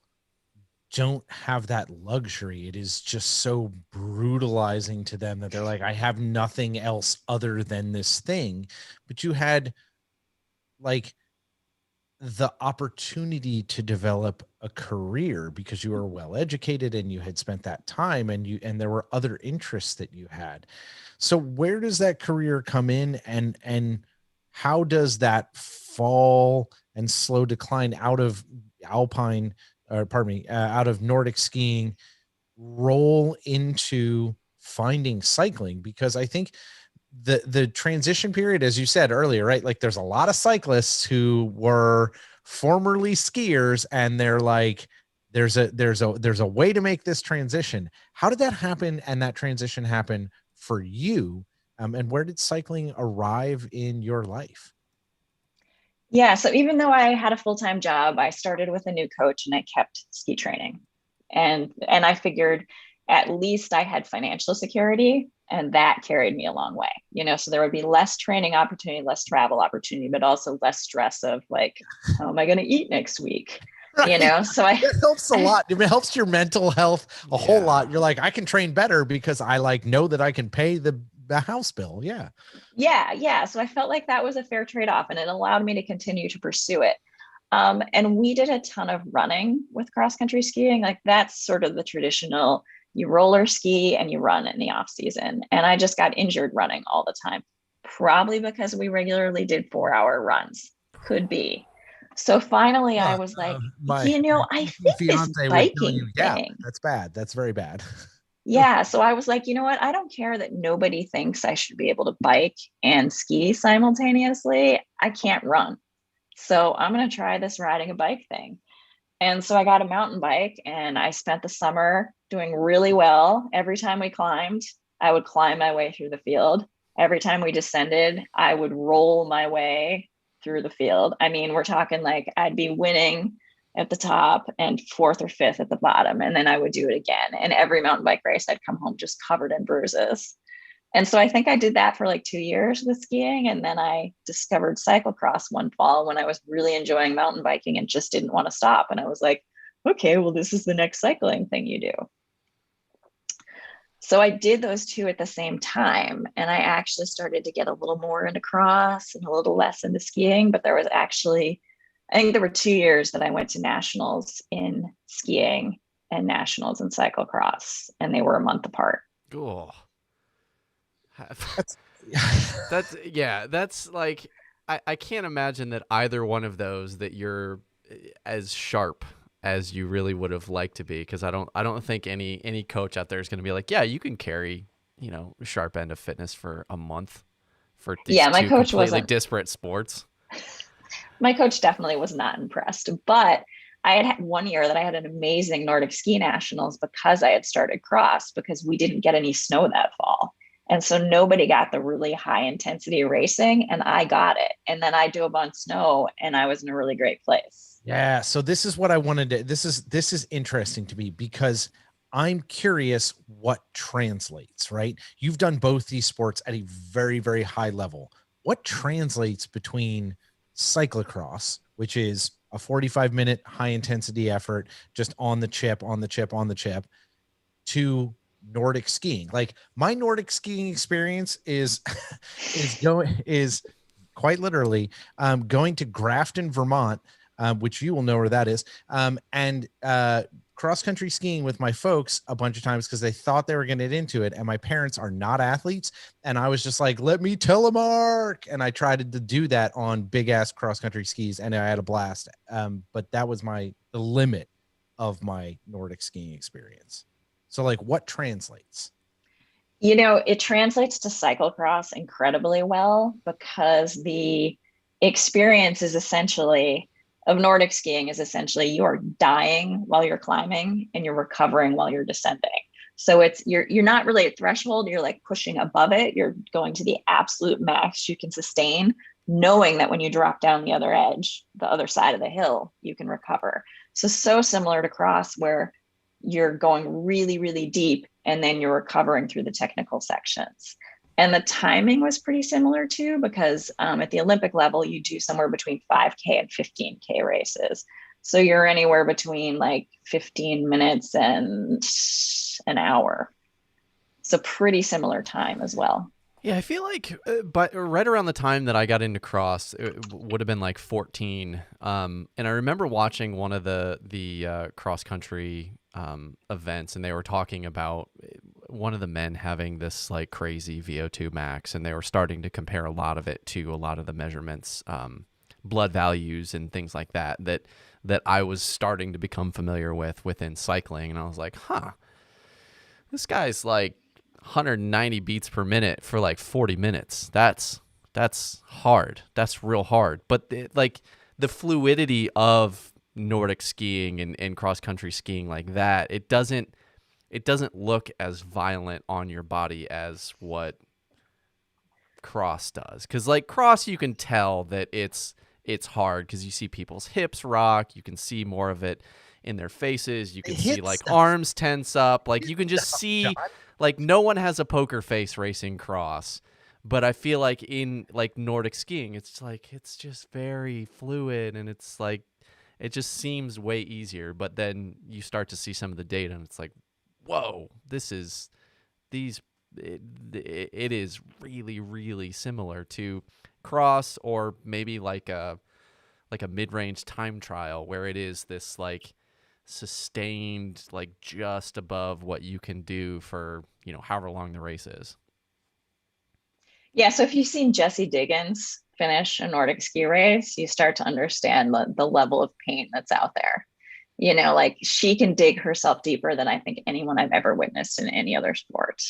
don't have that luxury. It is just so brutalizing to them that they're like, I have nothing else other than this thing. But you had the opportunity to develop a career because you were well educated and you had spent that time, and there were other interests that you had. So where does that career come in, and how does that fall and slow decline out of Alpine, out of Nordic skiing, roll into finding cycling? Because I think the transition period, as you said earlier, right? Like, there's a lot of cyclists who were formerly skiers, and they're like, there's a way to make this transition. How did that happen? And that transition happen for you? And where did cycling arrive in your life?
Yeah. So even though I had a full-time job, I started with a new coach, and I kept ski training. And I figured at least I had financial security, and that carried me a long way. So there would be less training opportunity, less travel opportunity, but also less stress of like, how am I going to eat next week?
Right.
So
it helps a lot. It helps your mental health a whole lot. You're like, I can train better because I know that I can pay the house bill. Yeah.
Yeah. So I felt like that was a fair trade-off, and it allowed me to continue to pursue it. And we did a ton of running with cross-country skiing. Like, that's sort of the traditional, you roller ski and you run in the off season. And I just got injured running all the time, probably because we regularly did 4-hour runs. Could be. So finally I was like, I think this biking thing.
That's bad. That's very bad.
Yeah. So I was like, you know what? I don't care that nobody thinks I should be able to bike and ski simultaneously. I can't run. So I'm going to try this riding a bike thing. And so I got a mountain bike, and I spent the summer doing really well. Every time we climbed, I would climb my way through the field. Every time we descended, I would roll my way through the field. I mean, we're talking like I'd be winning at the top and 4th or 5th at the bottom. And then I would do it again. And every mountain bike race, I'd come home just covered in bruises. And so I think I did that for like 2 years with skiing. And then I discovered cyclocross one fall when I was really enjoying mountain biking and just didn't want to stop. And I was like, okay, well, this is the next cycling thing you do. So I did those two at the same time. And I actually started to get a little more into cross and a little less into skiing. But there was actually, I think there were 2 years that I went to nationals in skiing and nationals in cyclocross, and they were a month apart.
Cool.
That's
That's like, I can't imagine that either one of those that you're as sharp as you really would have liked to be, because I don't think any coach out there is going to be like, yeah, you can carry, sharp end of fitness for a month for these
Yeah, my
two
coach
completely
wasn't.
disparate sports.
My coach definitely was not impressed, but I had 1 year that I had an amazing Nordic ski nationals because I had started cross, because we didn't get any snow that fall. And so nobody got the really high intensity racing, and I got it. And then I dove on snow and I was in a really great place.
Yeah. So this is what I wanted to, this is interesting to me, because I'm curious what translates, right? You've done both these sports at a very, very high level. What translates between cyclocross, which is a 45-minute high intensity effort, just on the chip, to Nordic skiing? Like, my Nordic skiing experience is is quite literally going to Grafton, Vermont, which you will know where that is, and cross country skiing with my folks a bunch of times because they thought they were going to get into it, and my parents are not athletes, and I was just like, let me telemark, and I tried to do that on big ass cross country skis, and I had a blast. But that was the limit of my Nordic skiing experience. So, like, what translates?
It translates to cyclocross incredibly well, because the experience is essentially of Nordic skiing is essentially you are dying while you're climbing and you're recovering while you're descending. So you're not really at threshold, you're like pushing above it. You're going to the absolute max you can sustain, knowing that when you drop down the other edge, the other side of the hill, you can recover. So similar to cross, where you're going really, really deep and then you're recovering through the technical sections. And the timing was pretty similar too, because at the Olympic level, you do somewhere between 5K and 15K races. So you're anywhere between like 15 minutes and an hour. So pretty similar time as well.
Yeah, I feel like, but right around the time that I got into cross, it would have been like 14. And I remember watching one of the cross country events, and they were talking about one of the men having this like crazy VO2 max, and they were starting to compare a lot of it to a lot of the measurements, blood values and things like that I was starting to become familiar with within cycling. And I was like, this guy's like 190 beats per minute for like 40 minutes. That's hard. That's real hard. But the fluidity of Nordic skiing and cross country skiing like that, it doesn't look as violent on your body as what cross does. Because like cross, you can tell that it's hard because you see people's hips rock. You can see more of it in their faces. You can see like arms tense up. Like you can just see, like, no one has a poker face racing cross. But I feel like in like Nordic skiing, it's just very fluid, and it's like, it just seems way easier. But then you start to see some of the data, and it's like, whoa, it is really, really similar to cross, or maybe like a mid-range time trial, where it is this like sustained, like just above what you can do for, however long the race is.
Yeah, so if you've seen Jessie Diggins finish a Nordic ski race, you start to understand the level of pain that's out there. Like, she can dig herself deeper than I think anyone I've ever witnessed in any other sport.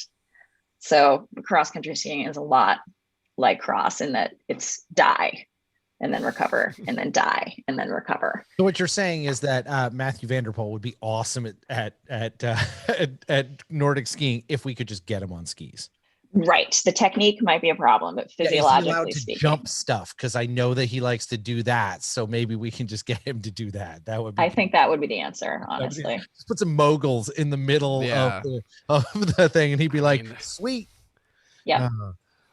So cross country skiing is a lot like cross, in that it's die and then recover, and then die and then recover.
So what you're saying is that Matthew Vanderpool would be awesome at Nordic skiing if we could just get him on skis.
Right. The technique might be a problem, but physiologically speaking,
jump stuff, because I know that he likes to do that. So maybe we can just get him to do that. That would be.
I think that would be the answer, honestly.
Just put some moguls in the middle of the thing, and he'd be like, "Sweet."
Yeah.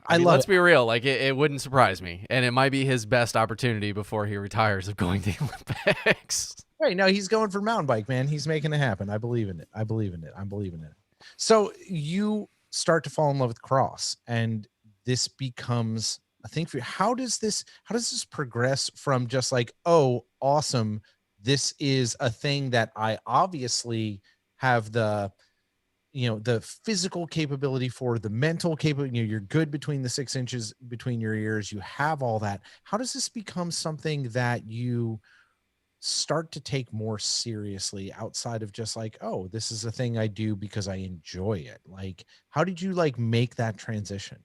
I
mean,
love
let's
it.
be real. Like it wouldn't surprise me, and it might be his best opportunity before he retires of going to the Olympics.
Right. No, he's going for mountain bike, man. He's making it happen. I believe in it. I believe in it. I'm believing it. So you start to fall in love with cross, and this becomes a thing for you. How does this progress from just like, oh, awesome, this is a thing that I obviously have the the physical capability for, the mental capability, you're good between the 6 inches between your ears, you have all that. How does this become something that you start to take more seriously outside of just like, oh, this is a thing I do because I enjoy it? Like, how did you like make that transition?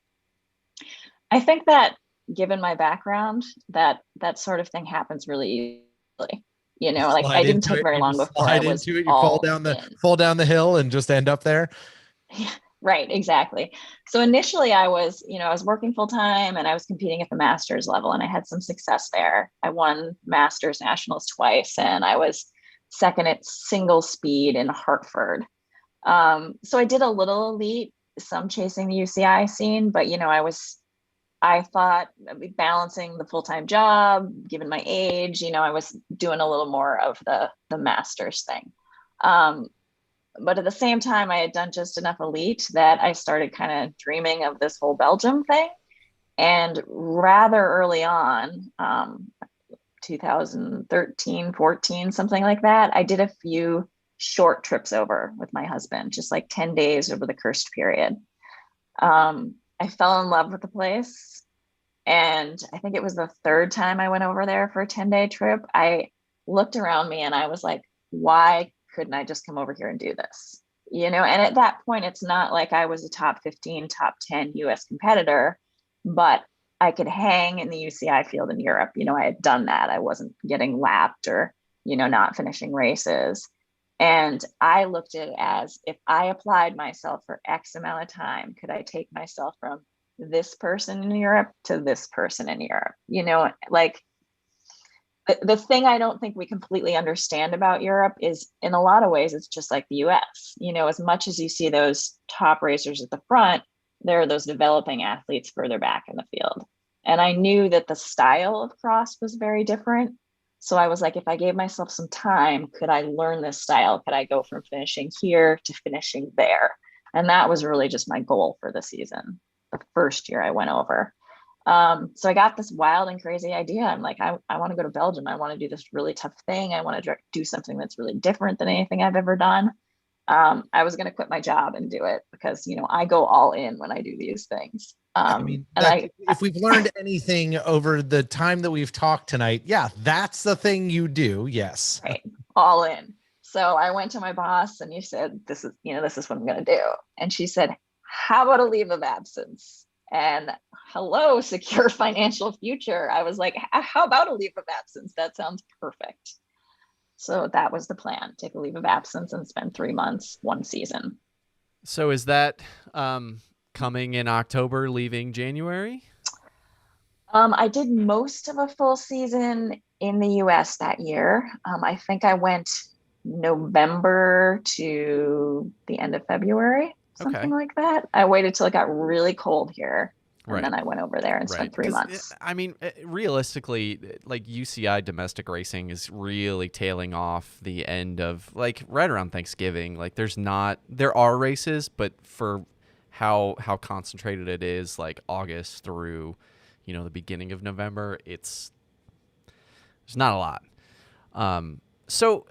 I think that given my background, that sort of thing happens really easily. Like I didn't take very long before I was
you
all
fall down the hill and just end up there.
Yeah, right, exactly. So initially I was working full time and I was competing at the masters level, and I had some success there. I won masters nationals twice, and I was second at single speed in Hartford. So I did a little elite, some chasing the UCI scene, but I thought balancing the full-time job, given my age, I was doing a little more of the masters thing. But at the same time, I had done just enough elite that I started kind of dreaming of this whole Belgium thing. And rather early on, 2013, 14, something like that, I did a few short trips over with my husband, just like 10 days over the cursed period. I fell in love with the place. And I think it was the third time I went over there for a 10-day trip. I looked around me and I was like, why couldn't I just come over here and do this? And at that point, it's not like I was a top 15, top 10 US competitor, but I could hang in the UCI field in Europe. I had done that. I wasn't getting lapped or, not finishing races. And I looked at it as, if I applied myself for X amount of time, could I take myself from this person in Europe to this person in Europe? Like the thing I don't think we completely understand about Europe is, in a lot of ways, it's just like the US. As much as you see those top racers at the front, there are those developing athletes further back in the field. And I knew that the style of cross was very different. So I was like, if I gave myself some time, could I learn this style? Could I go from finishing here to finishing there? And that was really just my goal for the season, the first year I went over. So I got this wild and crazy idea. I'm like, I want to go to Belgium. I want to do this really tough thing. I want to do something that's really different than anything I've ever done. I was going to quit my job and do it because, I go all in when I do these things.
If we've learned anything over the time that we've talked tonight, yeah, that's the thing you do. Yes.
Right. All in. So I went to my boss and he said, this is what I'm going to do. And she said, how about a leave of absence? And hello, secure financial future. I was like, how about a leave of absence? That sounds perfect. So that was the plan: take a leave of absence and spend 3 months, one season.
So is that coming in October, leaving January?
I did most of a full season in the US that year. I think I went November to the end of February, something like that. I waited till it got really cold here. And then I went over there and spent 3 months.
I mean, realistically, like UCI domestic racing is really tailing off the end of like right around Thanksgiving. Like there are races, but for how concentrated it is, like August through, the beginning of November, there's not a lot. So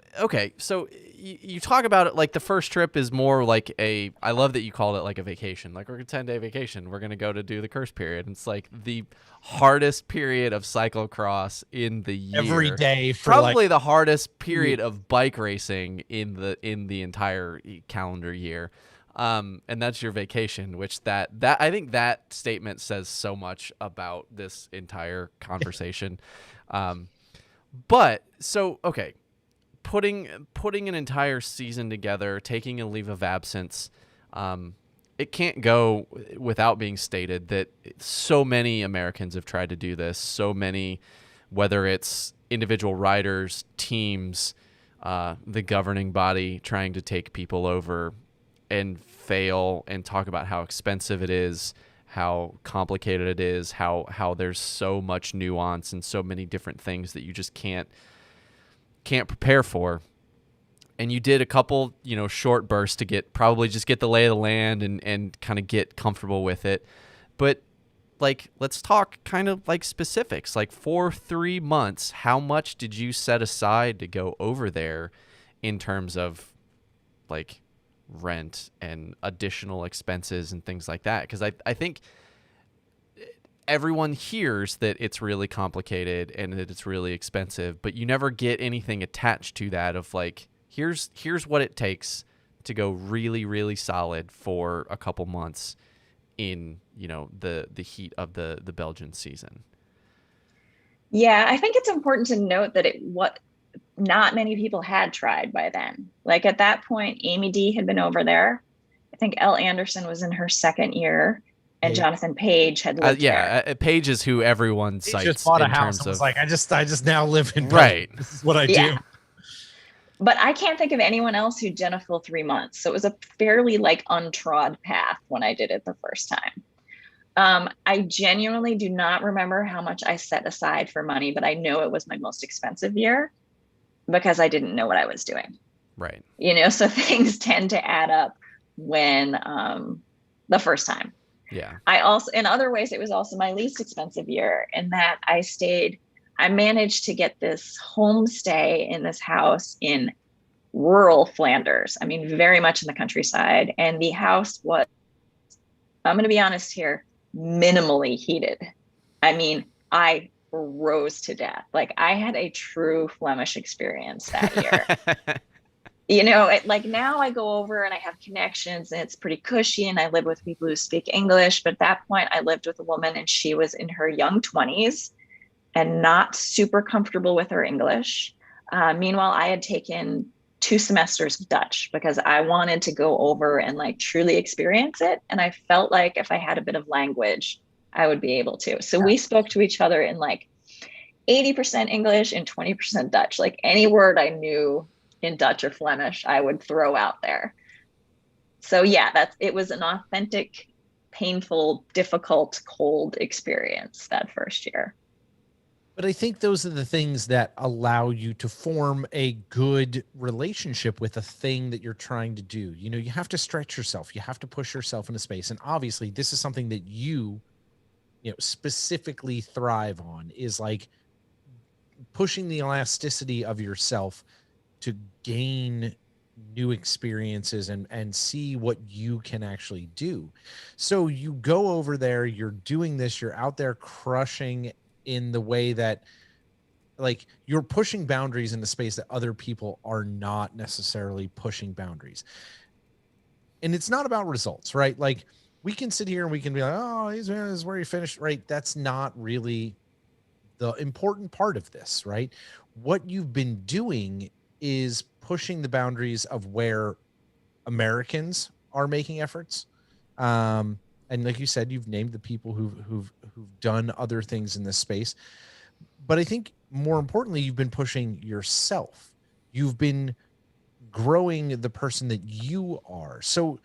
you talk about it like the first trip is more like I love that you called it like a vacation, like we're a 10-day vacation. We're going to go to do the curse period. It's like the hardest period of cyclocross in the year.
Every day.
Probably the hardest period of bike racing in the entire calendar year. And that's your vacation, which that I think that statement says so much about this entire conversation. But so, okay. Putting an entire season together, taking a leave of absence, it can't go without being stated that so many Americans have tried to do this. So many, whether it's individual riders, teams, the governing body trying to take people over and fail and talk about how expensive it is, how complicated it is, how there's so much nuance and so many different things that you just can't prepare for. And you did a couple, short bursts to get the lay of the land and kind of get comfortable with it. But like, let's talk kind of like specifics. Like, for 3 months, how much did you set aside to go over there in terms of like rent and additional expenses and things like that? Because I think everyone hears that it's really complicated and that it's really expensive, but you never get anything attached to that of like, here's what it takes to go really, really solid for a couple months in, the heat of the Belgian season.
Yeah, I think it's important to note that not many people had tried by then. Like, at that point, Amy D had been over there. I think Elle Anderson was in her second year, and Jonathan Page had lived there.
Page is who everyone cites.
He just bought a house and was like, I just now live in Belgium.
Right.
This is what I do.
But I can't think of anyone else who'd done a full 3 months. So it was a fairly like untrod path when I did it the first time. I genuinely do not remember how much I set aside for money, but I know it was my most expensive year because I didn't know what I was doing.
Right.
So things tend to add up when the first time.
Yeah.
I also, in other ways, it was also my least expensive year in that I managed to get this homestay in this house in rural Flanders. I mean, very much in the countryside. And the house was, I'm going to be honest here, minimally heated. I mean, I froze to death. Like, I had a true Flemish experience that year. Like, now I go over and I have connections and it's pretty cushy and I live with people who speak English. But at that point, I lived with a woman and she was in her young 20s. And not super comfortable with her English. Meanwhile, I had taken 2 semesters of Dutch because I wanted to go over and like truly experience it. And I felt like if I had a bit of language, I would be able to. So we spoke to each other in like 80% English and 20% Dutch. Like, any word I knew in Dutch or Flemish, I would throw out there. So yeah, it was an authentic, painful, difficult, cold experience that first year.
But I think those are the things that allow you to form a good relationship with a thing that you're trying to do. You have to stretch yourself. You have to push yourself into space. And obviously, this is something that you specifically thrive on, is like pushing the elasticity of yourself to gain new experiences and see what you can actually do. So you go over there, you're doing this, you're out there crushing in the way that, like, you're pushing boundaries in the space that other people are not necessarily pushing boundaries. And it's not about results, right? Like, we can sit here and we can be like, oh, this is where you finished, right? That's not really the important part of this, right? What you've been doing is pushing the boundaries of where Americans are making efforts. And like you said, you've named the people who've done other things in this space. But I think more importantly, you've been pushing yourself. You've been growing the person that you are. So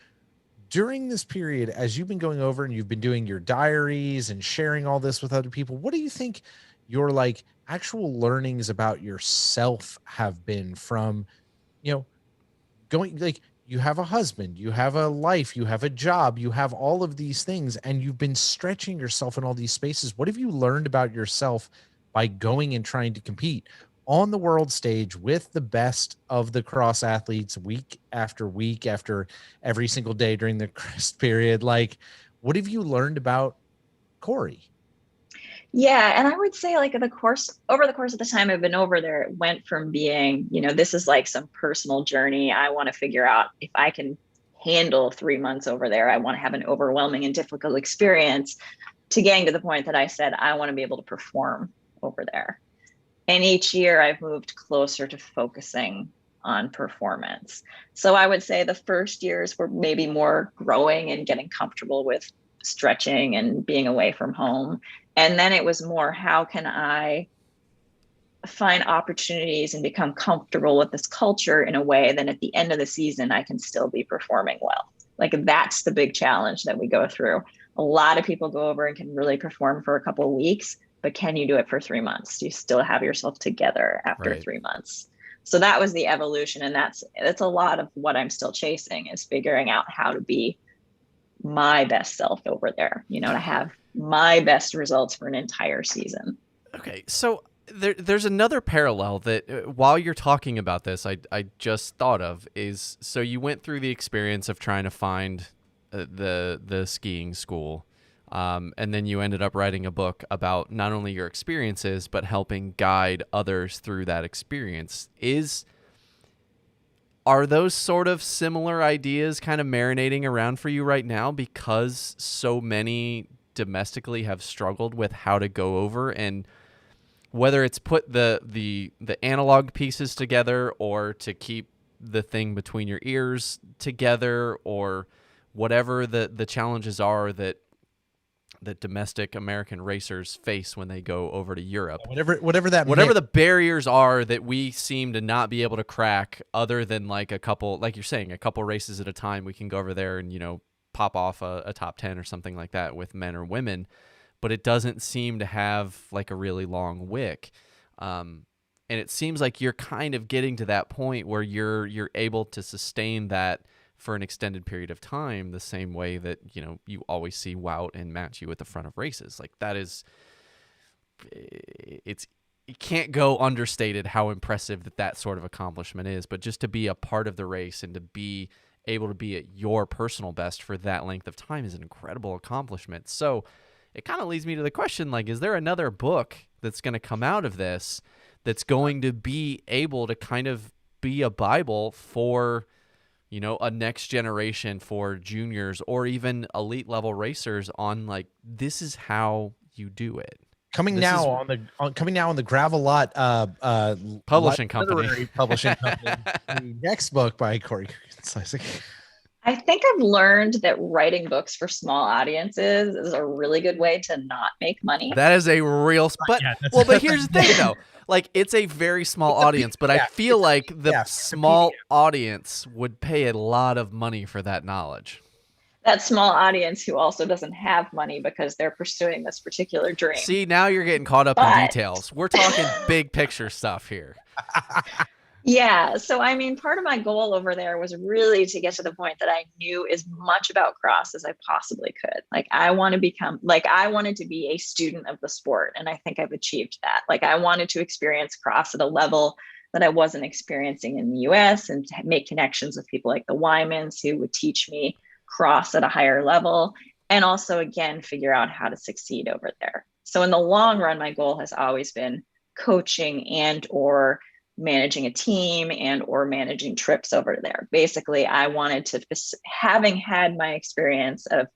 during this period, as you've been going over and you've been doing your diaries and sharing all this with other people, what do you think your like actual learnings about yourself have been from, going, like, you have a husband, you have a life, you have a job, you have all of these things, and you've been stretching yourself in all these spaces. What have you learned about yourself by going and trying to compete on the world stage with the best of the cross athletes week after every single day during the crest period? Like, what have you learned about Corey?
Yeah. And I would say, like, over the course of the time I've been over there, it went from being, this is like some personal journey. I want to figure out if I can handle 3 months over there. I want to have an overwhelming and difficult experience, to getting to the point that I said, I want to be able to perform over there. And each year I've moved closer to focusing on performance. So I would say the first years were maybe more growing and getting comfortable with stretching and being away from home. And then it was more, how can I find opportunities and become comfortable with this culture in a way that at the end of the season, I can still be performing well. Like, that's the big challenge that we go through. A lot of people go over and can really perform for a couple of weeks, but can you do it for 3 months? Do you still have yourself together after
Right.
3 months? So that was the evolution. And that's a lot of what I'm still chasing, is figuring out how to be my best self over there, to have my best results for an entire season.
Okay. So there's another parallel that while you're talking about this, I just thought of is, so you went through the experience of trying to find the skiing school. And then you ended up writing a book about not only your experiences, but helping guide others through that experience. Are those sort of similar ideas kind of marinating around for you right now, because so many domestically have struggled with how to go over, and whether it's put the analog pieces together, or to keep the thing between your ears together, or whatever the challenges are that domestic American racers face when they go over to Europe.
Whatever
the barriers are that we seem to not be able to crack, other than like a couple, like you're saying, a couple races at a time, we can go over there and, pop off a top 10 or something like that with men or women, but it doesn't seem to have like a really long wick. And it seems like you're kind of getting to that point where you're able to sustain that for an extended period of time, the same way that, you always see Wout and Matthew at the front of races. Like, that is, it can't go understated how impressive that sort of accomplishment is, but just to be a part of the race and to be able to be at your personal best for that length of time is an incredible accomplishment. So it kind of leads me to the question, like, is there another book that's going to come out of this that's going to be able to kind of be a Bible for, a next generation, for juniors or even elite level racers, on like, this is how you do it?
Coming now on the Gravel Lot
publishing company.
Literary publishing company. The next book by Corey Coogan Cisek.
I think I've learned that writing books for small audiences is a really good way to not make money.
That is a real, but here's the thing though. Like, it's a very small audience, but I feel like the small audience would pay a lot of money for that knowledge.
That small audience who also doesn't have money because they're pursuing this particular dream.
See, now you're getting caught up in details. We're talking big picture stuff here.
Yeah. So, I mean, part of my goal over there was really to get to the point that I knew as much about cross as I possibly could. Like, I wanted to be a student of the sport. And I think I've achieved that. Like, I wanted to experience cross at a level that I wasn't experiencing in the US, and to make connections with people like the Wymans who would teach me cross at a higher level, and also, again, figure out how to succeed over there. So in the long run, my goal has always been coaching and or managing a team and or managing trips over there. Basically, I wanted to, having had my experience of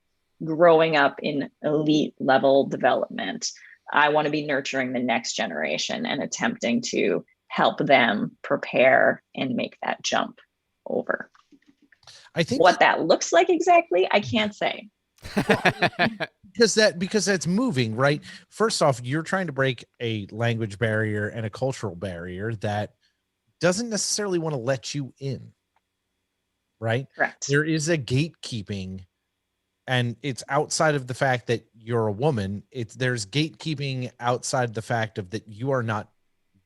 growing up in elite level development, I want to be nurturing the next generation and attempting to help them prepare and make that jump over. I think what that looks like exactly, I can't say.
because that's moving, right? First off, you're trying to break a language barrier and a cultural barrier that doesn't necessarily want to let you in, right?
Correct.
There is a gatekeeping, and it's outside of the fact that you're a woman. There's gatekeeping outside the fact of that you are not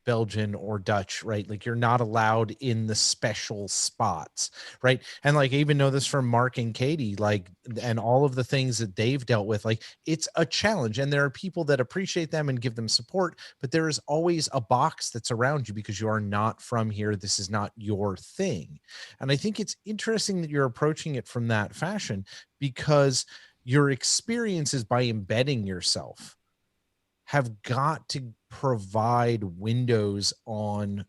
Belgian or Dutch, right? Like, you're not allowed in the special spots, right? And like, I even know this from Mark and Katie, like, and all of the things that they've dealt with. Like, it's a challenge, and there are people that appreciate them and give them support, but there is always a box that's around you because you are not from here. This is not your thing. And I think it's interesting that you're approaching it from that fashion, because your experiences, by embedding yourself, have got to provide windows on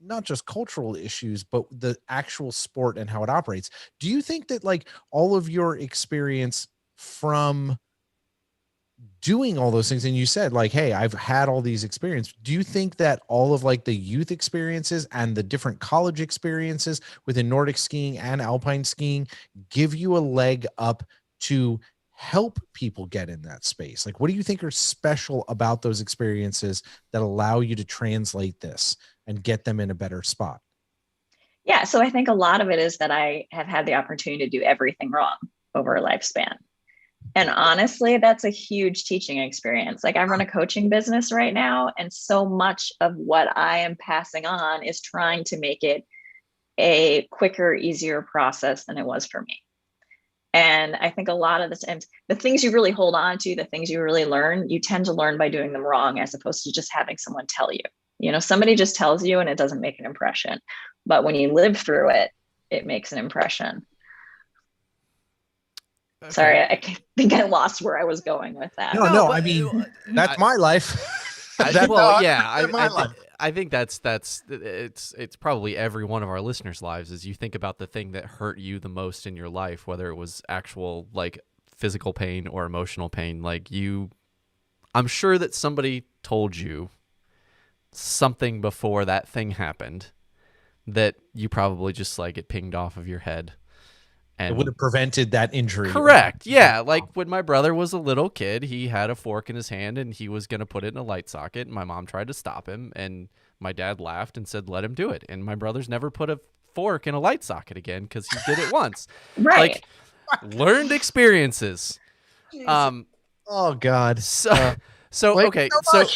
not just cultural issues, but the actual sport and how it operates. Do you think that, like, all of your experience from doing all those things, and you said like, hey, I've had all these experiences, do you think that all of like the youth experiences and the different college experiences within Nordic skiing and alpine skiing give you a leg up to help people get in that space? Like, what do you think are special about those experiences that allow you to translate this and get them in a better spot?
Yeah, so I think a lot of it is that I have had the opportunity to do everything wrong over a lifespan. And honestly, that's a huge teaching experience. Like I run a coaching business right now, and so much of what I am passing on is trying to make it a quicker, easier process than it was for me. And I think a lot of the times, the things you really hold on to, the things you really learn, you tend to learn by doing them wrong, as opposed to just having someone tell you. You know, somebody just tells you and it doesn't make an impression. But when you live through it, it makes an impression. Okay. Sorry, I think I lost where I was going with that.
No, I mean, that's my life.
I think that's it's probably every one of our listeners' lives. As you think about the thing that hurt you the most in your life, whether it was actual like physical pain or emotional pain, like I'm sure that somebody told you something before that thing happened that you probably just like it pinged off of your head. And
it would have prevented that injury.
Correct. Yeah. Like when my brother was a little kid, he had a fork in his hand and he was going to put it in a light socket. And my mom tried to stop him. And my dad laughed and said, let him do it. And my brother's never put a fork in a light socket again because he did it once.
Right.
Like learned experiences.
Oh, God.
So okay. So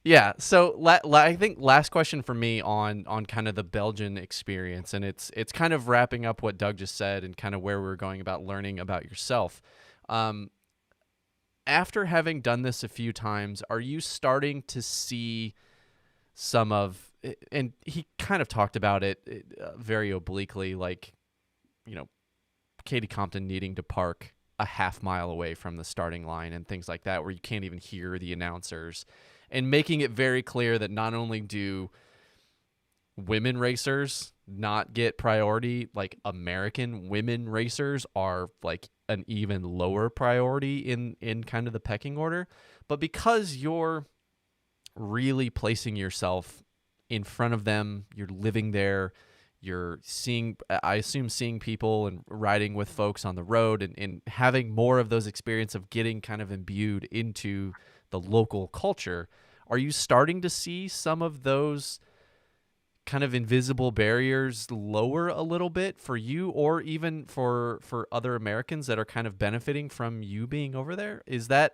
yeah. So I think last question for me on kind of the Belgian experience, and it's kind of wrapping up what Doug just said and kind of where we're going about learning about yourself. After having done this a few times, are you starting to see some of, and he kind of talked about it very obliquely, like, you know, Katie Compton needing to park a half mile away from the starting line and things like that, where you can't even hear the announcers. And making it very clear that not only do women racers not get priority, like American women racers are like an even lower priority in kind of the pecking order, but because you're really placing yourself in front of them, you're living there, you're seeing, I assume, seeing people and riding with folks on the road and having more of those experiences of getting kind of imbued into the local culture. Are you starting to see some of those kind of invisible barriers lower a little bit for you, or even for other Americans that are kind of benefiting from you being over there? Is that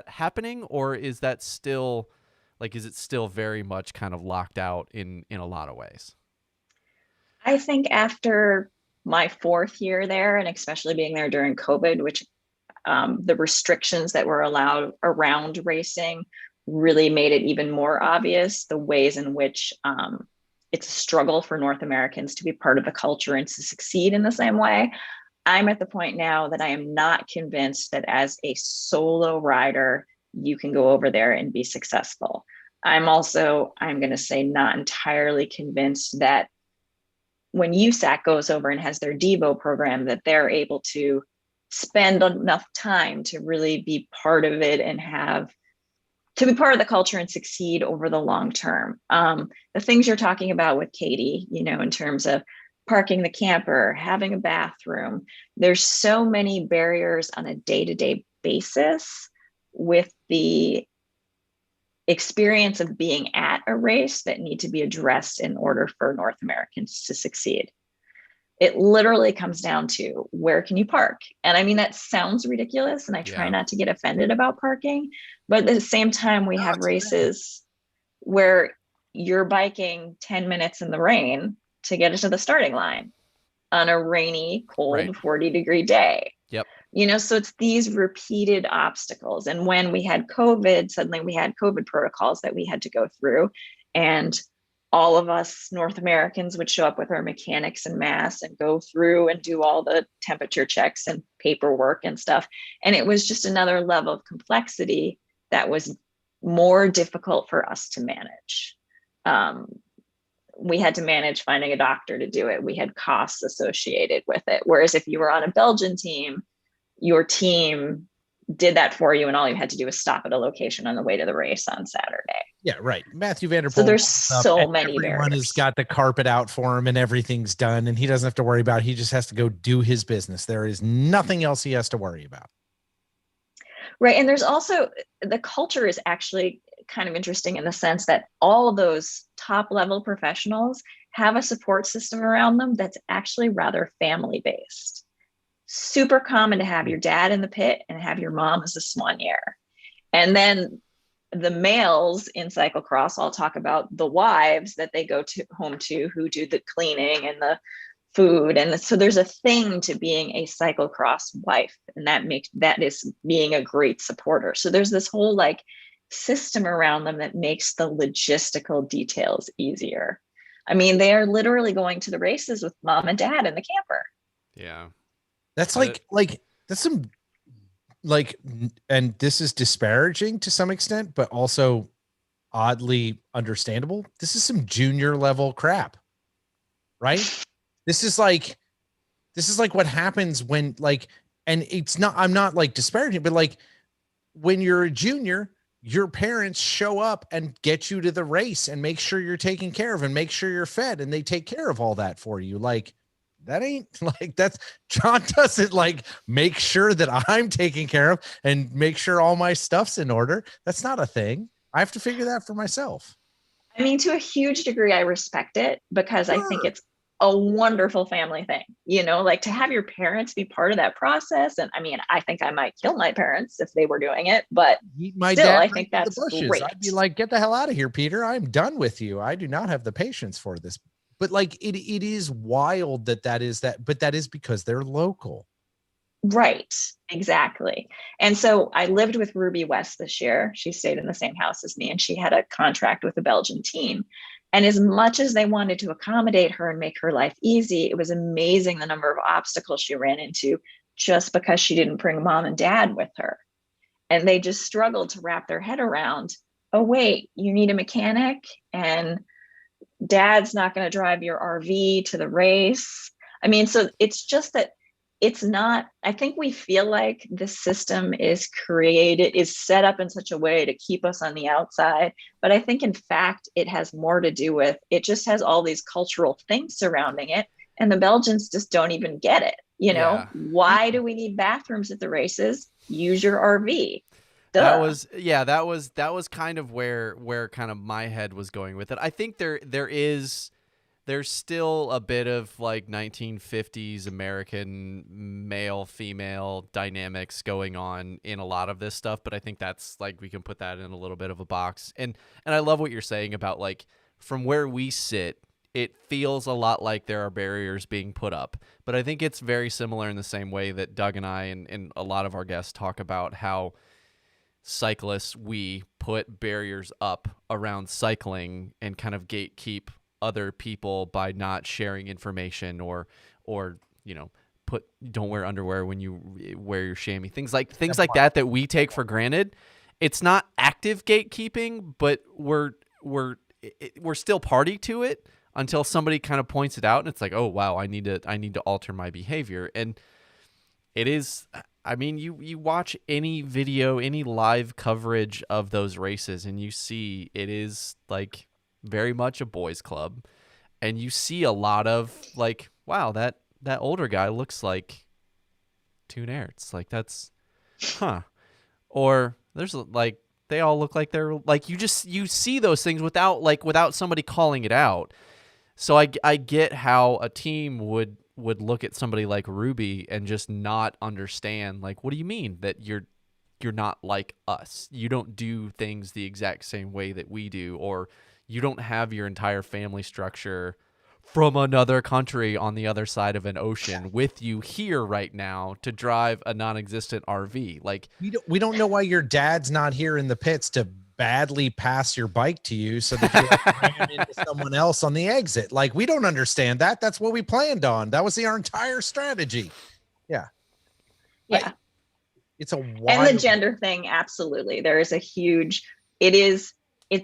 happening, or is that still like, is it still very much kind of locked out in a lot of ways?
I think after my 4th year there, and especially being there during COVID, which the restrictions that were allowed around racing really made it even more obvious the ways in which it's a struggle for North Americans to be part of the culture and to succeed in the same way. I'm at the point now that I am not convinced that as a solo rider, you can go over there and be successful. I'm going to say, not entirely convinced that when USAC goes over and has their Devo program, that they're able to spend enough time to really be part of it and to be part of the culture and succeed over the long term. The things you're talking about with Katie, you know, in terms of parking the camper, having a bathroom, there's so many barriers on a day-to-day basis with the experience of being at a race that need to be addressed in order for North Americans to succeed. It literally comes down to, where can you park? And I mean, that sounds ridiculous, and I try not to get offended about parking, but at the same time, we have races where you're biking 10 minutes in the rain to get it to the starting line on a rainy, cold, 40-degree day.
Yep.
You know, so it's these repeated obstacles. And when we had COVID, suddenly we had COVID protocols that we had to go through. And all of us North Americans would show up with our mechanics and masks and go through and do all the temperature checks and paperwork and stuff. And it was just another level of complexity that was more difficult for us to manage. We had to manage finding a doctor to do it. We had costs associated with it. Whereas if you were on a Belgian team, your team did that for you, and all you had to do was stop at a location on the way to the race on Saturday.
Yeah, right. Matthew Vanderpool.
So there's so many barriers.
Everyone has got the carpet out for him and everything's done, and he doesn't have to worry about it. He just has to go do his business. There is nothing else he has to worry about.
Right. And there's also, the culture is actually kind of interesting in the sense that all of those top level professionals have a support system around them that's actually rather family based. super common to have your dad in the pit and have your mom as a soigneur. And then the males in cyclocross, I'll talk about the wives that they go to home to who do the cleaning and the food. And so there's a thing to being a cyclocross wife, and that is being a great supporter. So there's this whole like system around them that makes the logistical details easier. I mean, they are literally going to the races with mom and dad in the camper.
Yeah.
That's like that's some like, and this is disparaging to some extent, but also oddly understandable. This is some junior level crap, right? This is like what happens when like, and it's not, I'm not like disparaging, but like when you're a junior, your parents show up and get you to the race and make sure you're taken care of and make sure you're fed, and they take care of all that for you. Like, that ain't like, that's John doesn't like make sure that I'm taken care of and make sure all my stuff's in order. That's not a thing. I have to figure that for myself.
I mean, to a huge degree, I respect it because I think it's a wonderful family thing, you know, like to have your parents be part of that process. And I mean, I think I might kill my parents if they were doing it, but
my
still,
dad
I think that's great.
I'd be like, get the hell out of here, Peter. I'm done with you. I do not have the patience for this. But like, it is wild that is that, but that is because they're local.
Right. Exactly. And so I lived with Ruby West this year. She stayed in the same house as me, and she had a contract with the Belgian team. And as much as they wanted to accommodate her and make her life easy, it was amazing the number of obstacles she ran into just because she didn't bring mom and dad with her. And they just struggled to wrap their head around, oh, wait, you need a mechanic and dad's not going to drive your RV to the race. I mean, so it's just that it's not, I think we feel like the system is set up in such a way to keep us on the outside. But I think in fact, it has more to do with, it just has all these cultural things surrounding it. And the Belgians just don't even get it. You know, why do we need bathrooms at the races? Use your RV. Duh.
That was kind of where kind of my head was going with it. I think there's still a bit of like 1950s American male female dynamics going on in a lot of this stuff, but I think that's like, we can put that in a little bit of a box. And I love what you're saying about like, from where we sit, it feels a lot like there are barriers being put up, but I think it's very similar in the same way that Doug and I and a lot of our guests talk about how cyclists, we put barriers up around cycling and kind of gatekeep other people by not sharing information or you know, don't wear underwear when you wear your chamois, things like that we take for granted. It's not active gatekeeping, but we're still party to it until somebody kind of points it out, and it's like, oh wow, I need to alter my behavior. And it is, I mean, you watch any video, any live coverage of those races, and you see it is like very much a boys club, and you see a lot of like, wow, that older guy looks like Toon Aerts, like that's or there's like, they all look like they're like, you see those things without somebody calling it out. So I get how a team would look at somebody like Ruby and just not understand, like, what do you mean that you're not like us? You don't do things the exact same way that we do, or you don't have your entire family structure from another country on the other side of an ocean with you here right now to drive a non-existent RV. Like,
we don't know why your dad's not here in the pits to badly pass your bike to you so that you like, ram into someone else on the exit. Like, we don't understand that. That's what we planned on. That was our entire strategy. Yeah. It's a wild...
And the gender thing, absolutely. There is a huge, it's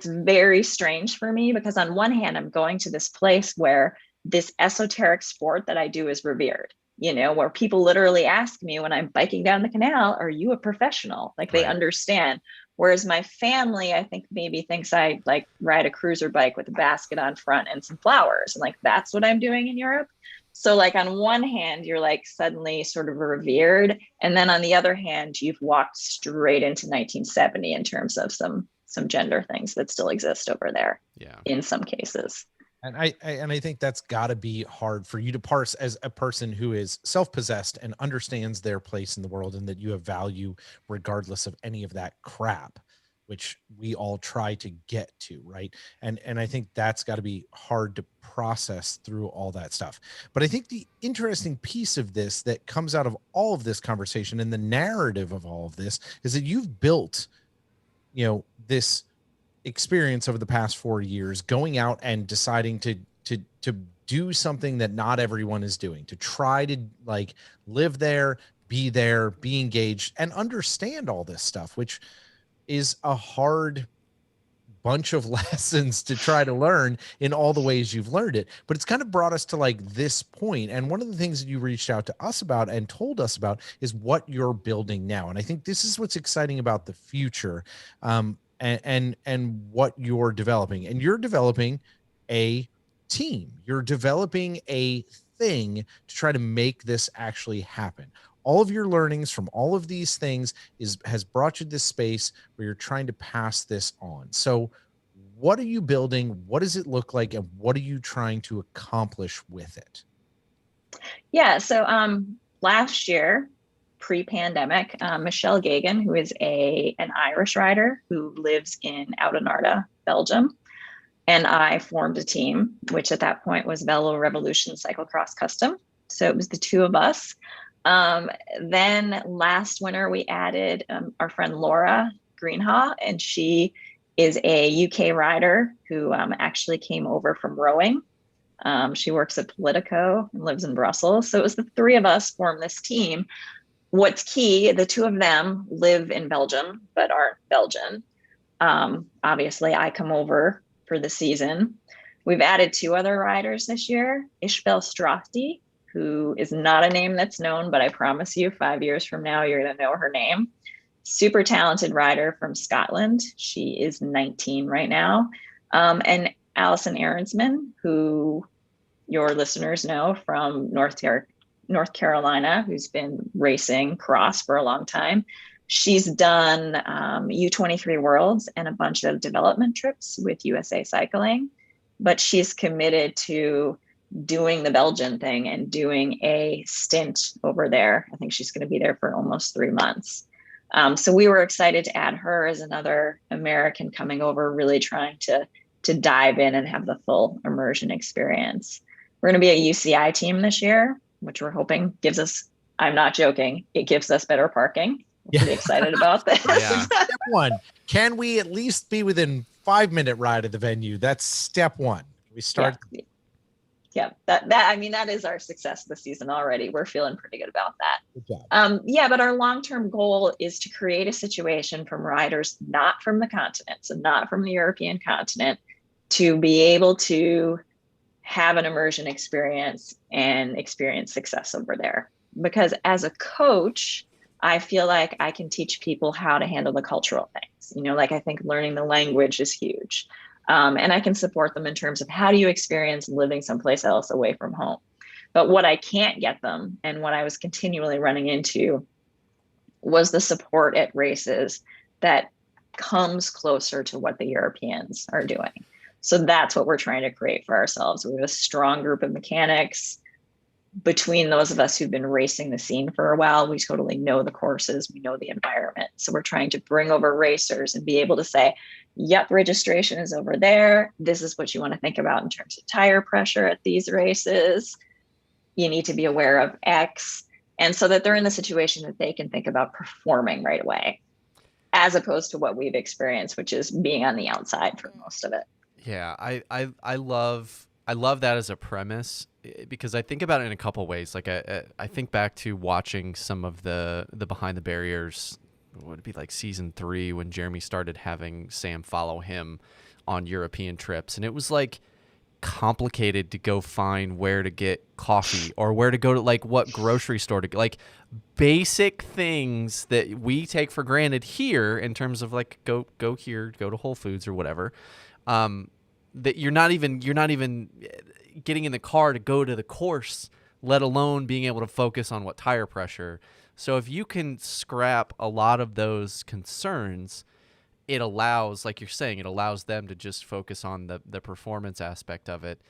very strange for me because on one hand, I'm going to this place where this esoteric sport that I do is revered, you know, where people literally ask me when I'm biking down the canal, are you a professional? Like, they understand. Whereas my family, I think, maybe thinks I like ride a cruiser bike with a basket on front and some flowers. And like, that's what I'm doing in Europe. So like, on one hand, you're like suddenly sort of revered. And then on the other hand, you've walked straight into 1970 in terms of some gender things that still exist over there.
Yeah.
In some cases.
And I think that's got to be hard for you to parse as a person who is self-possessed and understands their place in the world, and that you have value regardless of any of that crap, which we all try to get to, right? And I think that's got to be hard to process through all that stuff. But I think the interesting piece of this that comes out of all of this conversation and the narrative of all of this is that you've built, this experience over the past 4 years, going out and deciding to do something that not everyone is doing, to try to like live there, be engaged, and understand all this stuff, which is a hard bunch of lessons to try to learn in all the ways you've learned it. But it's kind of brought us to like this point. And one of the things that you reached out to us about and told us about is what you're building now. And I think this is what's exciting about the future. And what you're developing. And you're developing a team. You're developing a thing to try to make this actually happen. All of your learnings from all of these things has brought you this space where you're trying to pass this on. So what are you building? What does it look like? And what are you trying to accomplish with it?
Yeah. So last year, pre-pandemic, Michelle Gagan, who is an Irish rider who lives in Oudenaarde, Belgium, and I formed a team, which at that point was Velo Revolution Cyclocross Custom. So it was the two of us. Then last winter, we added our friend Laura Greenhaw, and she is a UK rider who actually came over from rowing. She works at Politico and lives in Brussels. So it was the three of us formed this team. What's key, the two of them live in Belgium, but aren't Belgian. Obviously, I come over for the season. We've added two other riders this year, Ishbel Strachty, who is not a name that's known, but I promise you 5 years from now, you're going to know her name. Super talented rider from Scotland. She is 19 right now. And Alison Ahrensman, who your listeners know from North Carolina, who's been racing cross for a long time. She's done U23 Worlds and a bunch of development trips with USA Cycling, but she's committed to doing the Belgian thing and doing a stint over there. I think she's going to be there for almost 3 months. So we were excited to add her as another American coming over, really trying to dive in and have the full immersion experience. We're going to be a UCI team this year, which we're hoping gives us, I'm not joking, it gives us better parking. I'm pretty excited about this.
Yeah. Step one, can we at least be within 5-minute ride of the venue? That's step one. We start.
Yeah, that is our success this season already. We're feeling pretty good about that. Good but our long-term goal is to create a situation from riders not from the continent, so not from the European continent, to be able to have an immersion experience and experience success over there. Because as a coach, I feel like I can teach people how to handle the cultural things. I think learning the language is huge. And I can support them in terms of how do you experience living someplace else away from home. But what I can't get them, and what I was continually running into, was the support at races that comes closer to what the Europeans are doing. So that's what we're trying to create for ourselves. We have a strong group of mechanics. Between those of us who've been racing the scene for a while, we totally know the courses, we know the environment. So we're trying to bring over racers and be able to say, yep, registration is over there. This is what you want to think about in terms of tire pressure at these races. You need to be aware of X. And so that they're in the situation that they can think about performing right away, as opposed to what we've experienced, which is being on the outside for most of it.
Yeah, I love that as a premise, because I think about it in a couple ways. Like I think back to watching some of the Behind the Barriers, would it be like season 3, when Jeremy started having Sam follow him on European trips, and it was like complicated to go find where to get coffee or where to go to, like what grocery store to, like basic things that we take for granted here in terms of like go here, go to Whole Foods or whatever. That you're not even getting in the car to go to the course, let alone being able to focus on what tire pressure. So if you can scrap a lot of those concerns it allows, like you're saying, it allows them to just focus on the performance aspect of it,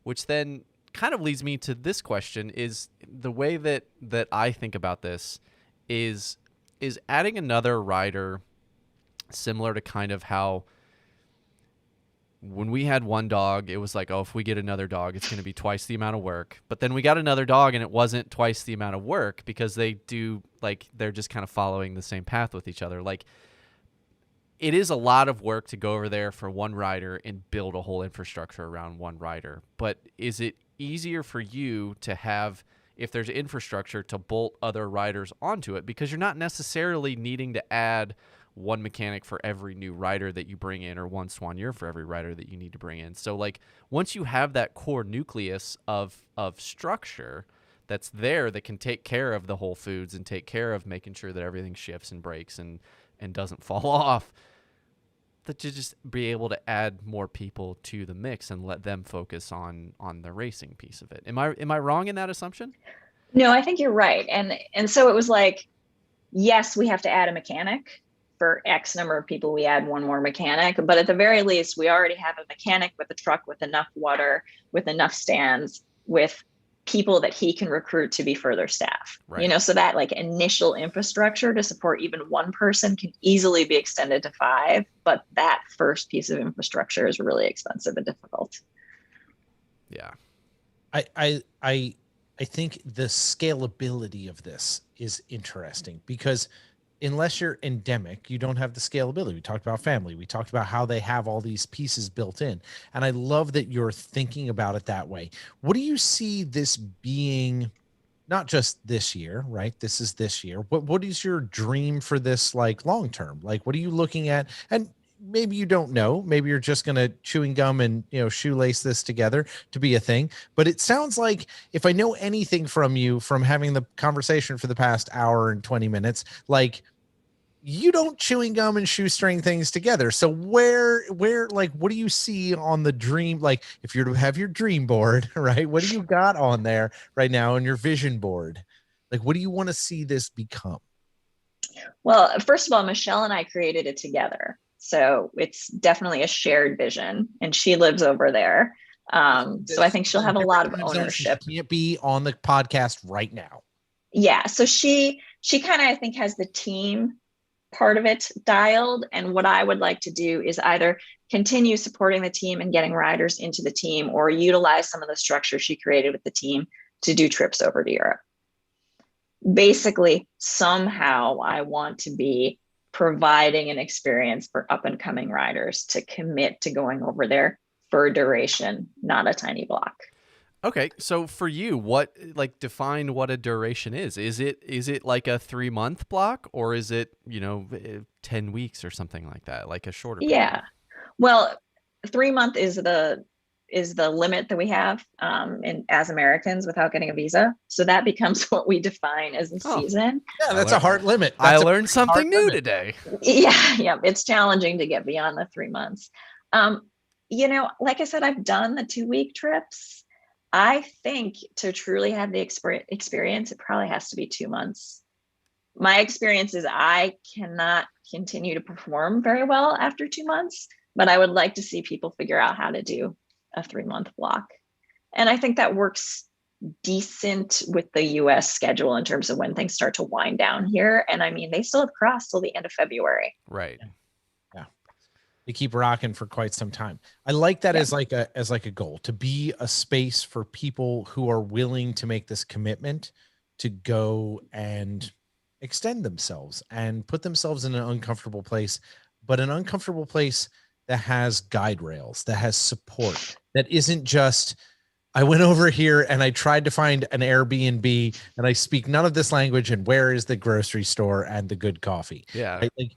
which then kind of leads me to this question: is the way that I think about this is adding another rider similar to kind of how when we had one dog, it was like, oh, if we get another dog, it's going to be twice the amount of work. But then we got another dog and it wasn't twice the amount of work because they're just kind of following the same path with each other. Like, it is a lot of work to go over there for one rider and build a whole infrastructure around one rider. But is it easier for you to have, if there's infrastructure, to bolt other riders onto it? Because you're not necessarily needing to add one mechanic for every new rider that you bring in, or one soigneur for every rider that you need to bring in. So like, once you have that core nucleus of structure that's there that can take care of the whole foods and take care of making sure that everything shifts and breaks and doesn't fall off, that you just be able to add more people to the mix and let them focus on the racing piece of it. Am I wrong in that assumption?
No, I think you're right. And so it was like, yes, we have to add a mechanic. For X number of people, we add one more mechanic, but at the very least, we already have a mechanic with a truck with enough water, with enough stands, with people that he can recruit to be further staff.
Right.
So that like initial infrastructure to support even one person can easily be extended to 5, but that first piece of infrastructure is really expensive and difficult.
Yeah.
I think the scalability of this is interesting, because unless you're endemic, you don't have the scalability. We talked about family. We talked about how they have all these pieces built in. And I love that you're thinking about it that way. What do you see this being, not just this year, right? This is this year. What is your dream for this, like, long term? Like, what are you looking at? And maybe you don't know. Maybe you're just going to chewing gum and, shoelace this together to be a thing. But it sounds like, if I know anything from you, from having the conversation for the past hour and 20 minutes, like, you don't chewing gum and shoestring things together. So where, like, what do you see on the dream? Like, if you're to have your dream board, right? What do you got on there right now on your vision board? Like, what do you want to see this become?
Well, first of all, Michelle and I created it together. So it's definitely a shared vision, and she lives over there. So I think she'll have a lot of ownership.
She can't be on the podcast right now.
Yeah. So she kind of, I think, has the team part of it dialed. And what I would like to do is either continue supporting the team and getting riders into the team, or utilize some of the structure she created with the team to do trips over to Europe. Basically, somehow I want to be providing an experience for up and coming riders to commit to going over there for a duration, not a tiny block.
Okay, so for you, define what a duration is. Is it like a 3-month block, or is it 10 weeks or something like that, like a shorter period?
Yeah, well, 3 month is the limit that we have as Americans without getting a visa. So that becomes what we define as a season.
Yeah, that's a hard limit.
I learned something new today.
Yeah, it's challenging to get beyond the 3 months. Like I said, I've done the 2-week trips. I think to truly have the experience, it probably has to be 2 months. My experience is I cannot continue to perform very well after 2 months, but I would like to see people figure out how to do a 3-month block. And I think that works decent with the US schedule in terms of when things start to wind down here. And I mean, they still have crossed till the end of February.
Right.
Yeah. They keep rocking for quite some time. I like that as like a goal, to be a space for people who are willing to make this commitment to go and extend themselves and put themselves in an uncomfortable place, but an uncomfortable place that has guide rails, that has support, that isn't just, I went over here and I tried to find an Airbnb and I speak none of this language, and where is the grocery store and the good coffee?
Yeah.
Right? Like,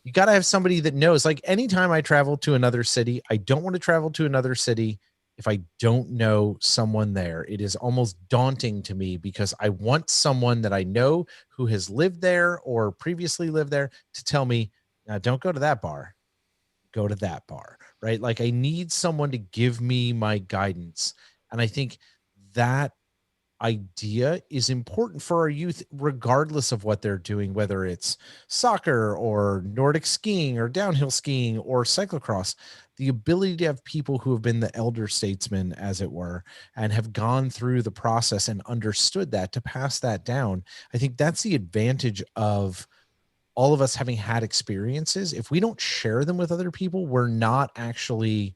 you got to have somebody that knows. Like, anytime I travel to another city, I don't want to travel to another city if I don't know someone there. It is almost daunting to me, because I want someone that I know who has lived there or previously lived there to tell me, don't go to that bar, go to that bar, right? Like, I need someone to give me my guidance. And I think that idea is important for our youth, regardless of what they're doing, whether it's soccer or Nordic skiing or downhill skiing or cyclocross. The ability to have people who have been the elder statesmen, as it were, and have gone through the process and understood that, to pass that down. I think that's the advantage of all of us having had experiences. If we don't share them with other people, we're not actually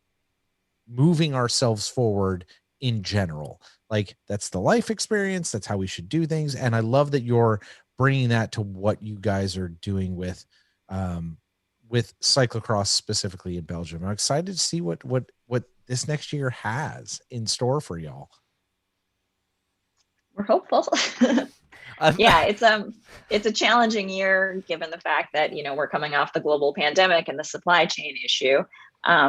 moving ourselves forward in general. Like, that's the life experience. That's how we should do things. And I love that you're bringing that to what you guys are doing with cyclocross specifically in Belgium. I'm excited to see what this next year has in store for y'all.
We're hopeful. Yeah, it's a challenging year given the fact that, we're coming off the global pandemic and the supply chain issue.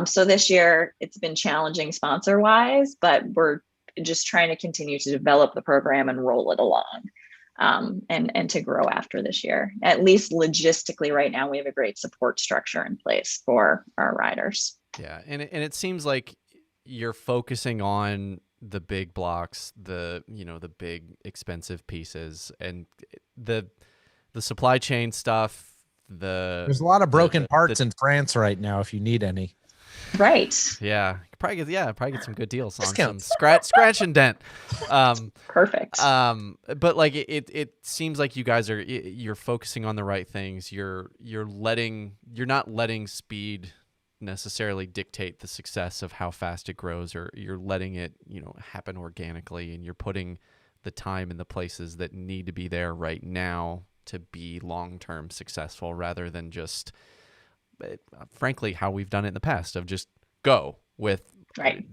So this year it's been challenging sponsor wise, but we're just trying to continue to develop the program and roll it along, and to grow after this year. At least logistically right now, we have a great support structure in place for our riders.
Yeah. And it seems like you're focusing on the big blocks, the big expensive pieces, and the supply chain stuff.
There's a lot of broken parts in France right now, if you need any.
Right.
Yeah. Probably get some good deals on some scratch and dent.
Perfect.
But like it seems like you guys you're focusing on the right things. You're not letting speed necessarily dictate the success of how fast it grows, or you're letting it, happen organically, and you're putting the time in the places that need to be there right now to be long-term successful, rather than just, frankly, how we've done it in the past, of just go with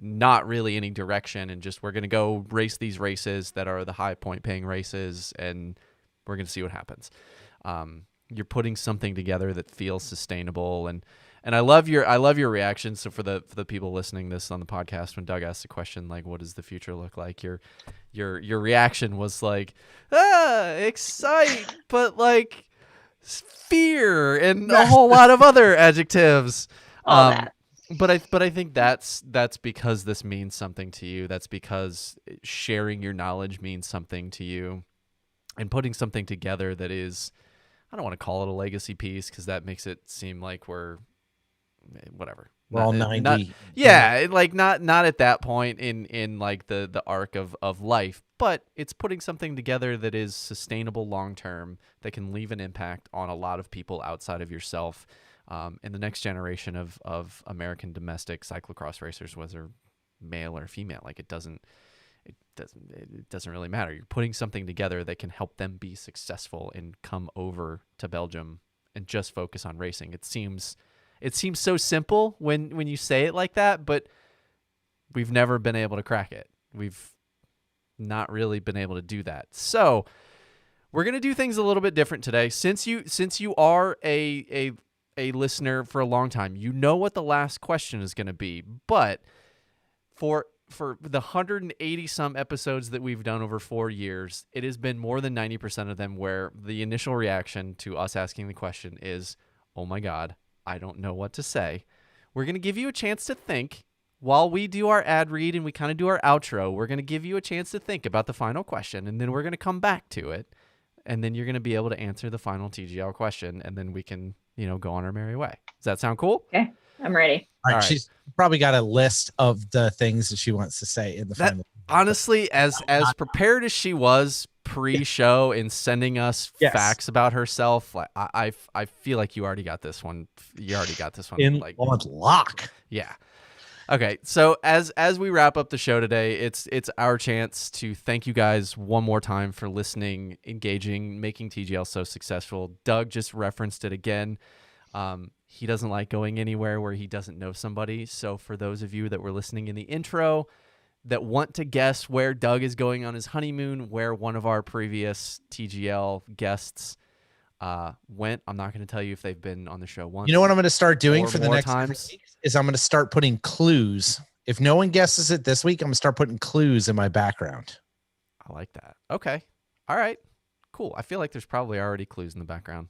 not really any direction, and just, we're going to go race these races that are the high point paying races, and we're going to see what happens. You're putting something together that feels sustainable, and I love your reaction. So for the people listening this on the podcast, when Doug asked the question, like, what does the future look like? Your reaction was like, excite, but like fear and a whole lot of other adjectives.
All that.
But I think that's because this means something to you. That's because sharing your knowledge means something to you, and putting something together that is, I don't want to call it a legacy piece, because that makes it seem like we're whatever.
We're all 90.
Not at that point in like the arc of life, but it's putting something together that is sustainable long term, that can leave an impact on a lot of people outside of yourself, in the next generation of American domestic cyclocross racers, whether male or female. Like, it doesn't really matter. You're putting something together that can help them be successful and come over to Belgium and just focus on racing. It seems so simple when you say it like that, but we've never been able to crack it. We've not really been able to do that. So we're going to do things a little bit different today. Since you are a listener for a long time, you know what the last question is going to be. But for the 180 some episodes that we've done over 4 years, it has been more than 90% of them where the initial reaction to us asking the question is, oh my God, I don't know what to say. We're going to give you a chance to think while we do our ad read and we kind of do our outro. We're going to give you a chance to think about the final question, and then we're going to come back to it, and then you're going to be able to answer the final TGL question, and then we can, go on our merry way. Does that sound cool?
Okay, I'm ready.
All right. She's probably got a list of the things that she wants to say in the final.
Honestly, as prepared as she was pre-show in sending us facts about herself, like, I feel like you already got this one. You already got this one
in
like
on lock.
Yeah. Okay. So as we wrap up the show today, it's our chance to thank you guys one more time for listening, engaging, making TGL so successful. Doug just referenced it again. He doesn't like going anywhere where he doesn't know somebody. So for those of you that were listening in the intro that want to guess where Doug is going on his honeymoon, where one of our previous TGL guests went, I'm not going to tell you if they've been on the show once.
You know what I'm going to start doing for the next
times
weeks is I'm going to start putting clues. If no one guesses it this week, I'm going to start putting clues in my background.
I like that. Okay. All right. Cool. I feel like there's probably already clues in the background.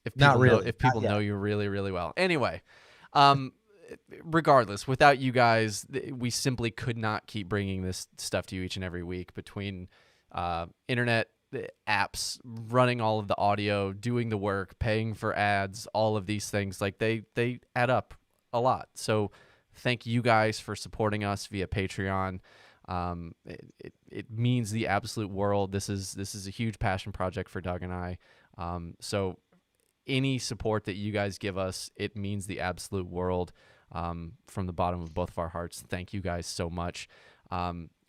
If people
Not really.
If people know you really, really well. Anyway, regardless, without you guys, we simply could not keep bringing this stuff to you each and every week between internet apps, running all of the audio, doing the work, paying for ads, all of these things. Like they add up a lot. So thank you guys for supporting us via Patreon. It means the absolute world. This is a huge passion project for Doug and I. So any support that you guys give us, it means the absolute world. From the bottom of both of our hearts, thank you guys so much.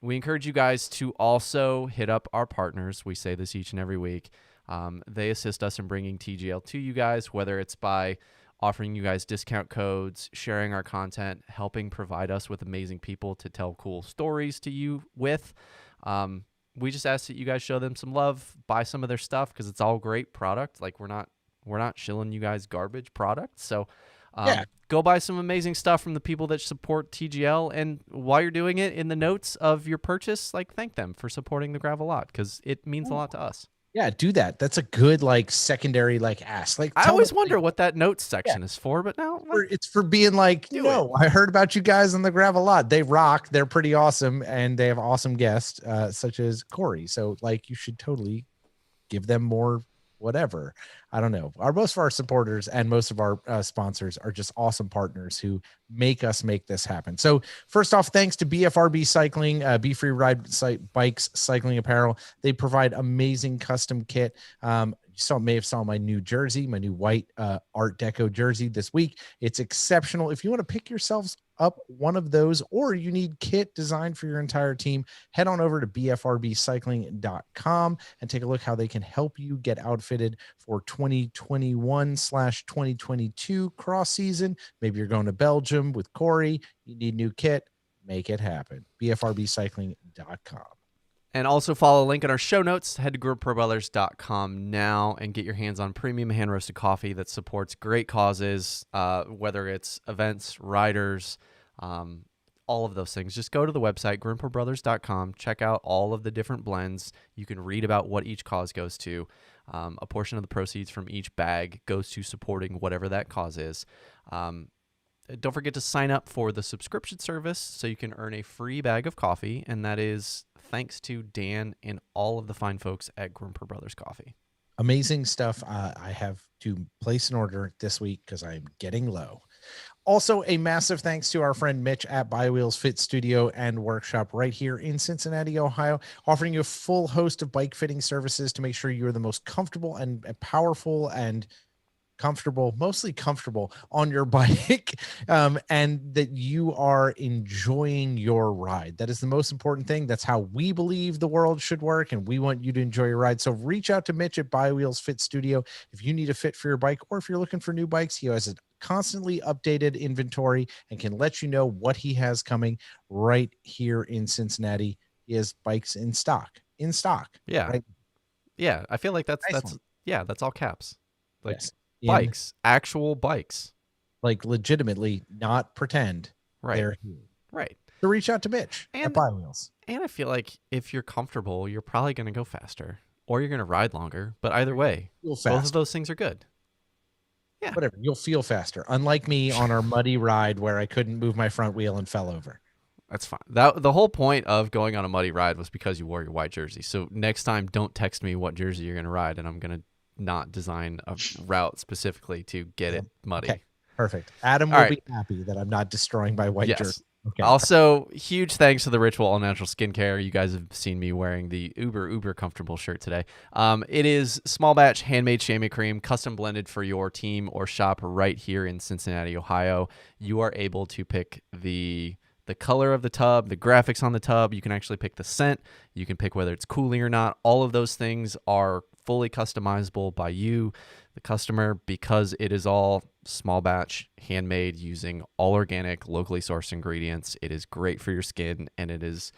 We encourage you guys to also hit up our partners. We say this each and every week. They assist us in bringing TGL to you guys, whether it's by offering you guys discount codes, sharing our content, helping provide us with amazing people to tell cool stories to you with. We just ask that you guys show them some love, buy some of their stuff, because it's all great product. Like we're not shilling you guys garbage product. So go buy some amazing stuff from the people that support TGL. And while you're doing it, in the notes of your purchase, like thank them for supporting the Gravel Lot, because it means a lot to us.
Yeah, do that. That's a good like secondary like ask. Like
I always wonder what that notes section is for, but now
it's for being like, I heard about you guys on the Gravel Lot. They rock. They're pretty awesome, and they have awesome guests, such as Corey. So like, you should totally give them more. Whatever. I don't know. Most of our supporters and most of our sponsors are just awesome partners who make us make this happen. So first off, thanks to BFRB Cycling, Be Free Ride Bikes, Cycling Apparel. They provide amazing custom kit. May have saw my new jersey, my new white Art Deco jersey this week. It's exceptional. If you want to pick yourselves up one of those, or you need kit designed for your entire team, head on over to bfrbcycling.com and take a look how they can help you get outfitted for 2021/2022 cross season. Maybe you're going to Belgium with Corey. You need new kit. Make it happen. bfrbcycling.com.
And also follow a link in our show notes. Head to groomeprobrothers.com now and get your hands on premium hand-roasted coffee that supports great causes, whether it's events, riders, all of those things. Just go to the website, groomeprobrothers.com. Check out all of the different blends. You can read about what each cause goes to. A portion of the proceeds from each bag goes to supporting whatever that cause is. Don't forget to sign up for the subscription service so you can earn a free bag of coffee, and that is thanks to Dan and all of the fine folks at Groomer Brothers Coffee.
Amazing stuff. I have to place an order this week because I'm getting low. Also, a massive thanks to our friend Mitch at Bi-Wheels Fit Studio and Workshop right here in Cincinnati, Ohio, offering you a full host of bike fitting services to make sure you are the most comfortable and powerful and mostly comfortable on your bike, and that you are enjoying your ride. That is the most important thing. That's how we believe the world should work, and we want you to enjoy your ride. So reach out to Mitch at Bi-Wheels Fit Studio if you need a fit for your bike, or if you're looking for new bikes. He has a constantly updated inventory and can let you know what he has coming right here in Cincinnati. He has bikes in stock.
Yeah.
Right?
Yeah. I feel like that's all caps. Like, yes. Bikes, actual bikes,
like legitimately, not pretend.
Right.
They're here.
Right.
So reach out to Mitch at Bi-Wheels.
And I feel like if you're comfortable, you're probably going to go faster, or you're going to ride longer. But either way, both of those things are good. Yeah.
Whatever. You'll feel faster. Unlike me on our muddy ride where I couldn't move my front wheel and fell over.
That's fine. The whole point of going on a muddy ride was because you wore your white jersey. So next time, don't text me what jersey you're going to ride, and I'm going to not design a route specifically to get it muddy.
Okay, perfect. Adam will be happy that I'm not destroying my white jersey. Okay.
Also, huge thanks to the Ritual All Natural Skincare. You guys have seen me wearing the uber comfortable shirt today. It is small batch handmade chamois cream, custom blended for your team or shop right here in Cincinnati, Ohio. You are able to pick the color of the tub, the graphics on the tub. You can actually pick the scent. You can pick whether it's cooling or not. All of those things are fully customizable by you, the customer, because it is all small batch, handmade, using all organic, locally sourced ingredients. It is great for your skin, and it is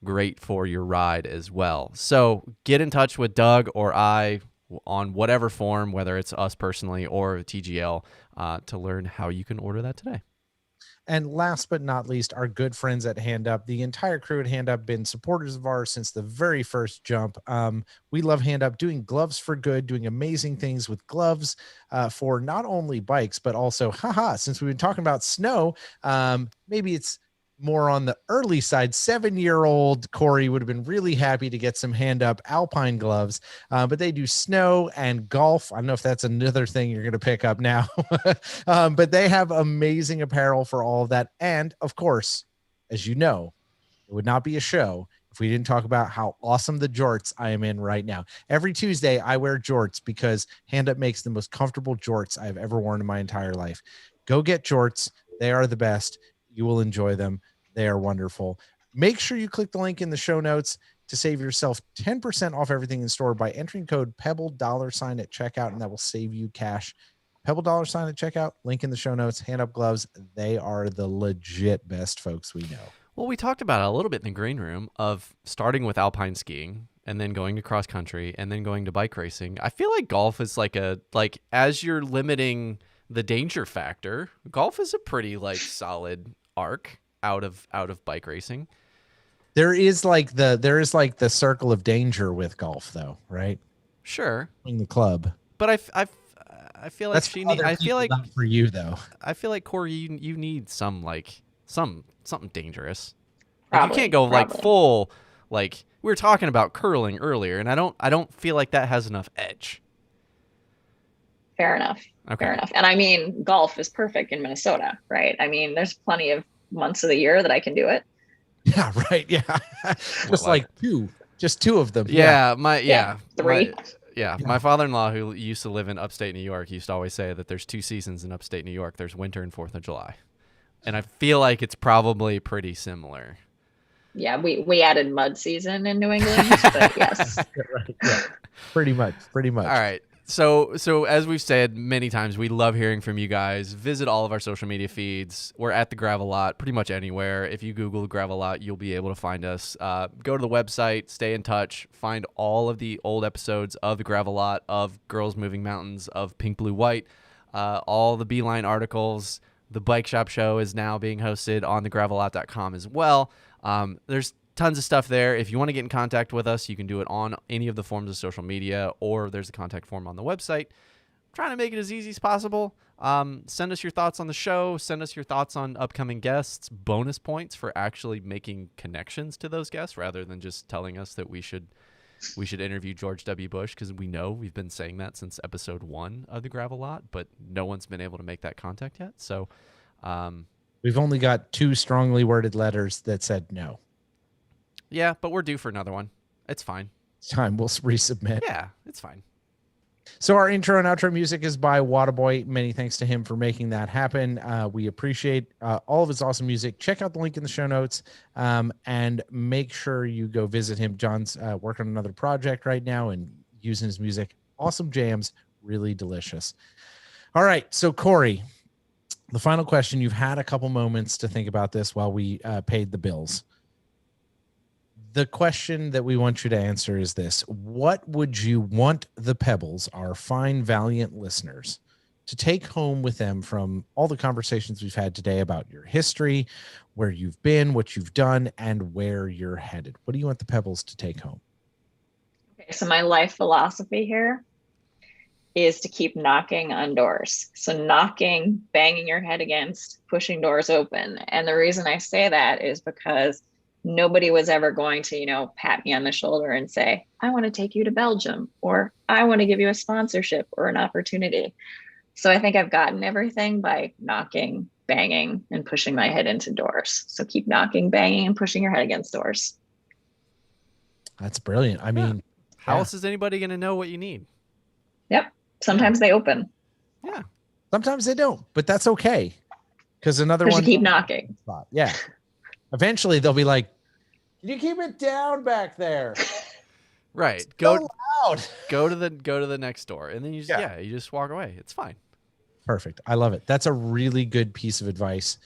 great for your ride as well. So get in touch with Doug or I on whatever form, whether it's us personally or TGL, to learn how you can order that today.
And last but not least, our good friends at Hand Up. The entire crew at Hand Up been supporters of ours since the very first jump. We love Hand Up doing gloves for good, doing amazing things with gloves for not only bikes, but also, since we've been talking about snow, maybe it's more on the early side. 7-year-old Corey would have been really happy to get some Hand Up Alpine gloves, but they do snow and golf. I don't know if that's another thing you're going to pick up now, but they have amazing apparel for all of that. And of course, as you know, it would not be a show if we didn't talk about how awesome the jorts I am in right now. Every Tuesday, I wear jorts because Hand Up makes the most comfortable jorts I've ever worn in my entire life. Go get jorts. They are the best. You will enjoy them. They are wonderful. Make sure you click the link in the show notes to save yourself 10% off everything in store by entering code Pebble $ at checkout, and that will save you cash. Pebble $ at checkout, link in the show notes. Hand Up gloves. They are the legit best folks we know.
Well, we talked about it a little bit in the green room of starting with alpine skiing and then going to cross country and then going to bike racing. I feel like golf is like as you're limiting the danger factor, golf is a pretty solid arc out of bike racing.
There is like the circle of danger with golf, though, right?
Sure,
in the club,
but I feel like I feel like
not for you though.
I feel like Corey, you need something dangerous.
Probably,
you can't go full we were talking about curling earlier, and I don't feel like that has enough edge.
Fair enough.
Okay.
Fair enough. And I mean, golf is perfect in Minnesota, right? I mean, there's plenty of months of the year that I can do it.
Yeah, right. Yeah. Just two of them.
Three.
My father-in-law, who used to live in upstate New York, used to always say that there's 2 seasons in upstate New York. There's winter and 4th of July. And I feel like it's probably pretty similar.
Yeah, we added mud season in New England, but yes.
Right. Yeah. Pretty much.
All right. So as we've said many times, we love hearing from you guys. Visit all of our social media feeds. We're at the Gravel-Lot pretty much anywhere. If you Google Gravel-Lot, you'll be able to find us. Go to the website, stay in touch, find all of the old episodes of the Gravel-Lot, of Girls Moving Mountains, of Pink Blue White, all the Beeline articles. The Bike Shop Show is now being hosted on thegravelot.com as well. There's tons of stuff there. If you want to get in contact with us, you can do it on any of the forms of social media, or there's a contact form on the website. I'm trying to make it as easy as possible. Send us your thoughts on the show. Send us your thoughts on upcoming guests. Bonus points for actually making connections to those guests rather than just telling us that we should interview George W. Bush, because we know we've been saying that since episode 1 of the Gravel-Lot, but no one's been able to make that contact yet. So
we've only got 2 strongly worded letters that said no.
Yeah, but we're due for another one. It's fine.
It's time. We'll resubmit.
Yeah, it's fine.
So our intro and outro music is by Wadaboy. Many thanks to him for making that happen. We appreciate all of his awesome music. Check out the link in the show notes, and make sure you go visit him. John's working on another project right now and using his music. Awesome jams, really delicious. All right, so Corey, the final question. You've had a couple moments to think about this while we paid the bills. The question that we want you to answer is this: what would you want the Pebbles, our fine, valiant listeners, to take home with them from all the conversations we've had today about your history, where you've been, what you've done, and where you're headed? What do you want the Pebbles to take home?
Okay, so my life philosophy here is to keep knocking on doors. So knocking, banging your head against, pushing doors open. And the reason I say that is because nobody was ever going to, pat me on the shoulder and say, I want to take you to Belgium, or I want to give you a sponsorship or an opportunity. So I think I've gotten everything by knocking, banging, and pushing my head into doors. So keep knocking, banging, and pushing your head against doors.
That's brilliant. I mean,
how else is anybody going to know what you need?
Yep. Sometimes they open.
Yeah.
Sometimes they don't, but that's okay. Because another one.
You keep knocking.
Yeah. Eventually they'll be like, can you keep it down back there?
Right.
It's so loud.
Go to the next door, and then you just walk away. It's fine.
Perfect. I love it. That's a really good piece of advice.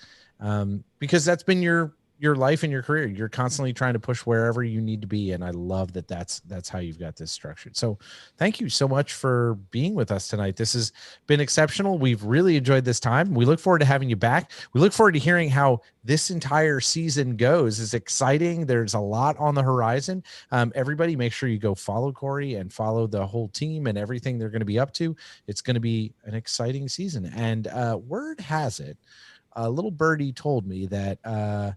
Because that's been your your life and your career. You're constantly trying to push wherever you need to be. And I love that that's how you've got this structured. So thank you so much for being with us tonight. This has been exceptional. We've really enjoyed this time. We look forward to having you back. We look forward to hearing how this entire season goes. It's exciting. There's a lot on the horizon. Everybody make sure you go follow Corey and follow the whole team and everything they're going to be up to. It's going to be an exciting season. And word has it, a little birdie told me that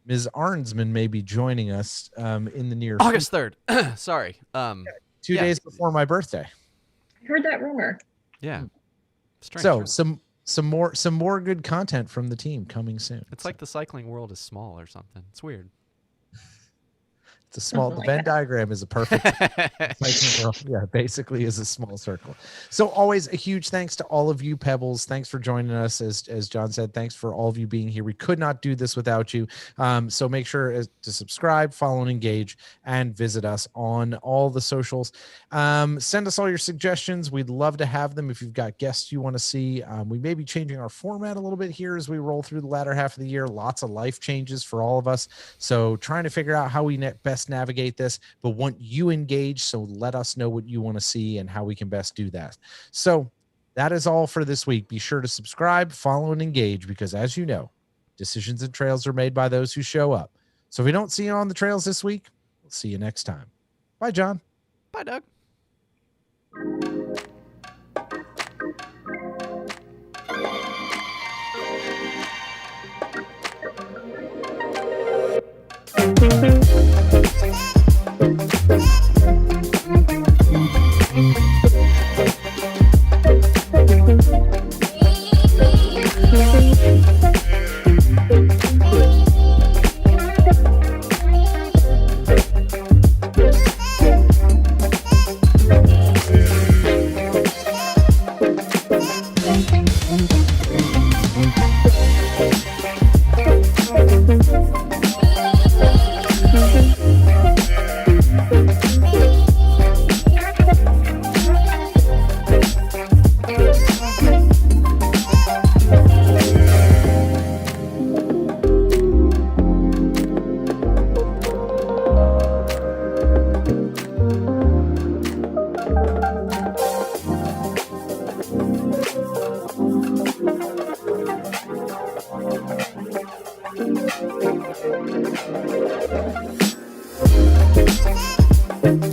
Ms. Arnsman may be joining us in the near
August 3rd. Sorry.
2 days before my birthday.
I heard that rumor.
Yeah. Strange.
So some more good content from the team coming soon.
It's like the cycling world is small or something. It's weird.
It's a small, the Venn diagram is a perfect cycling world. Yeah, basically is a small circle. So always a huge thanks to all of you, Pebbles. Thanks for joining us. As John said, thanks for all of you being here. We could not do this without you. So make sure to subscribe, follow, and engage, and visit us on all the socials. Send us all your suggestions. We'd love to have them. If you've got guests you want to see, we may be changing our format a little bit here as we roll through the latter half of the year. Lots of life changes for all of us. So trying to figure out how we best navigate this, but want you engaged. So let us know what you want to see and how we can best do that. So that is all for this week. Be sure to subscribe, follow, and engage, because as you know, decisions and trails are made by those who show up. So if we don't see you on the trails this week, we'll see you next time. Bye, John.
Bye, Doug.
Thank you.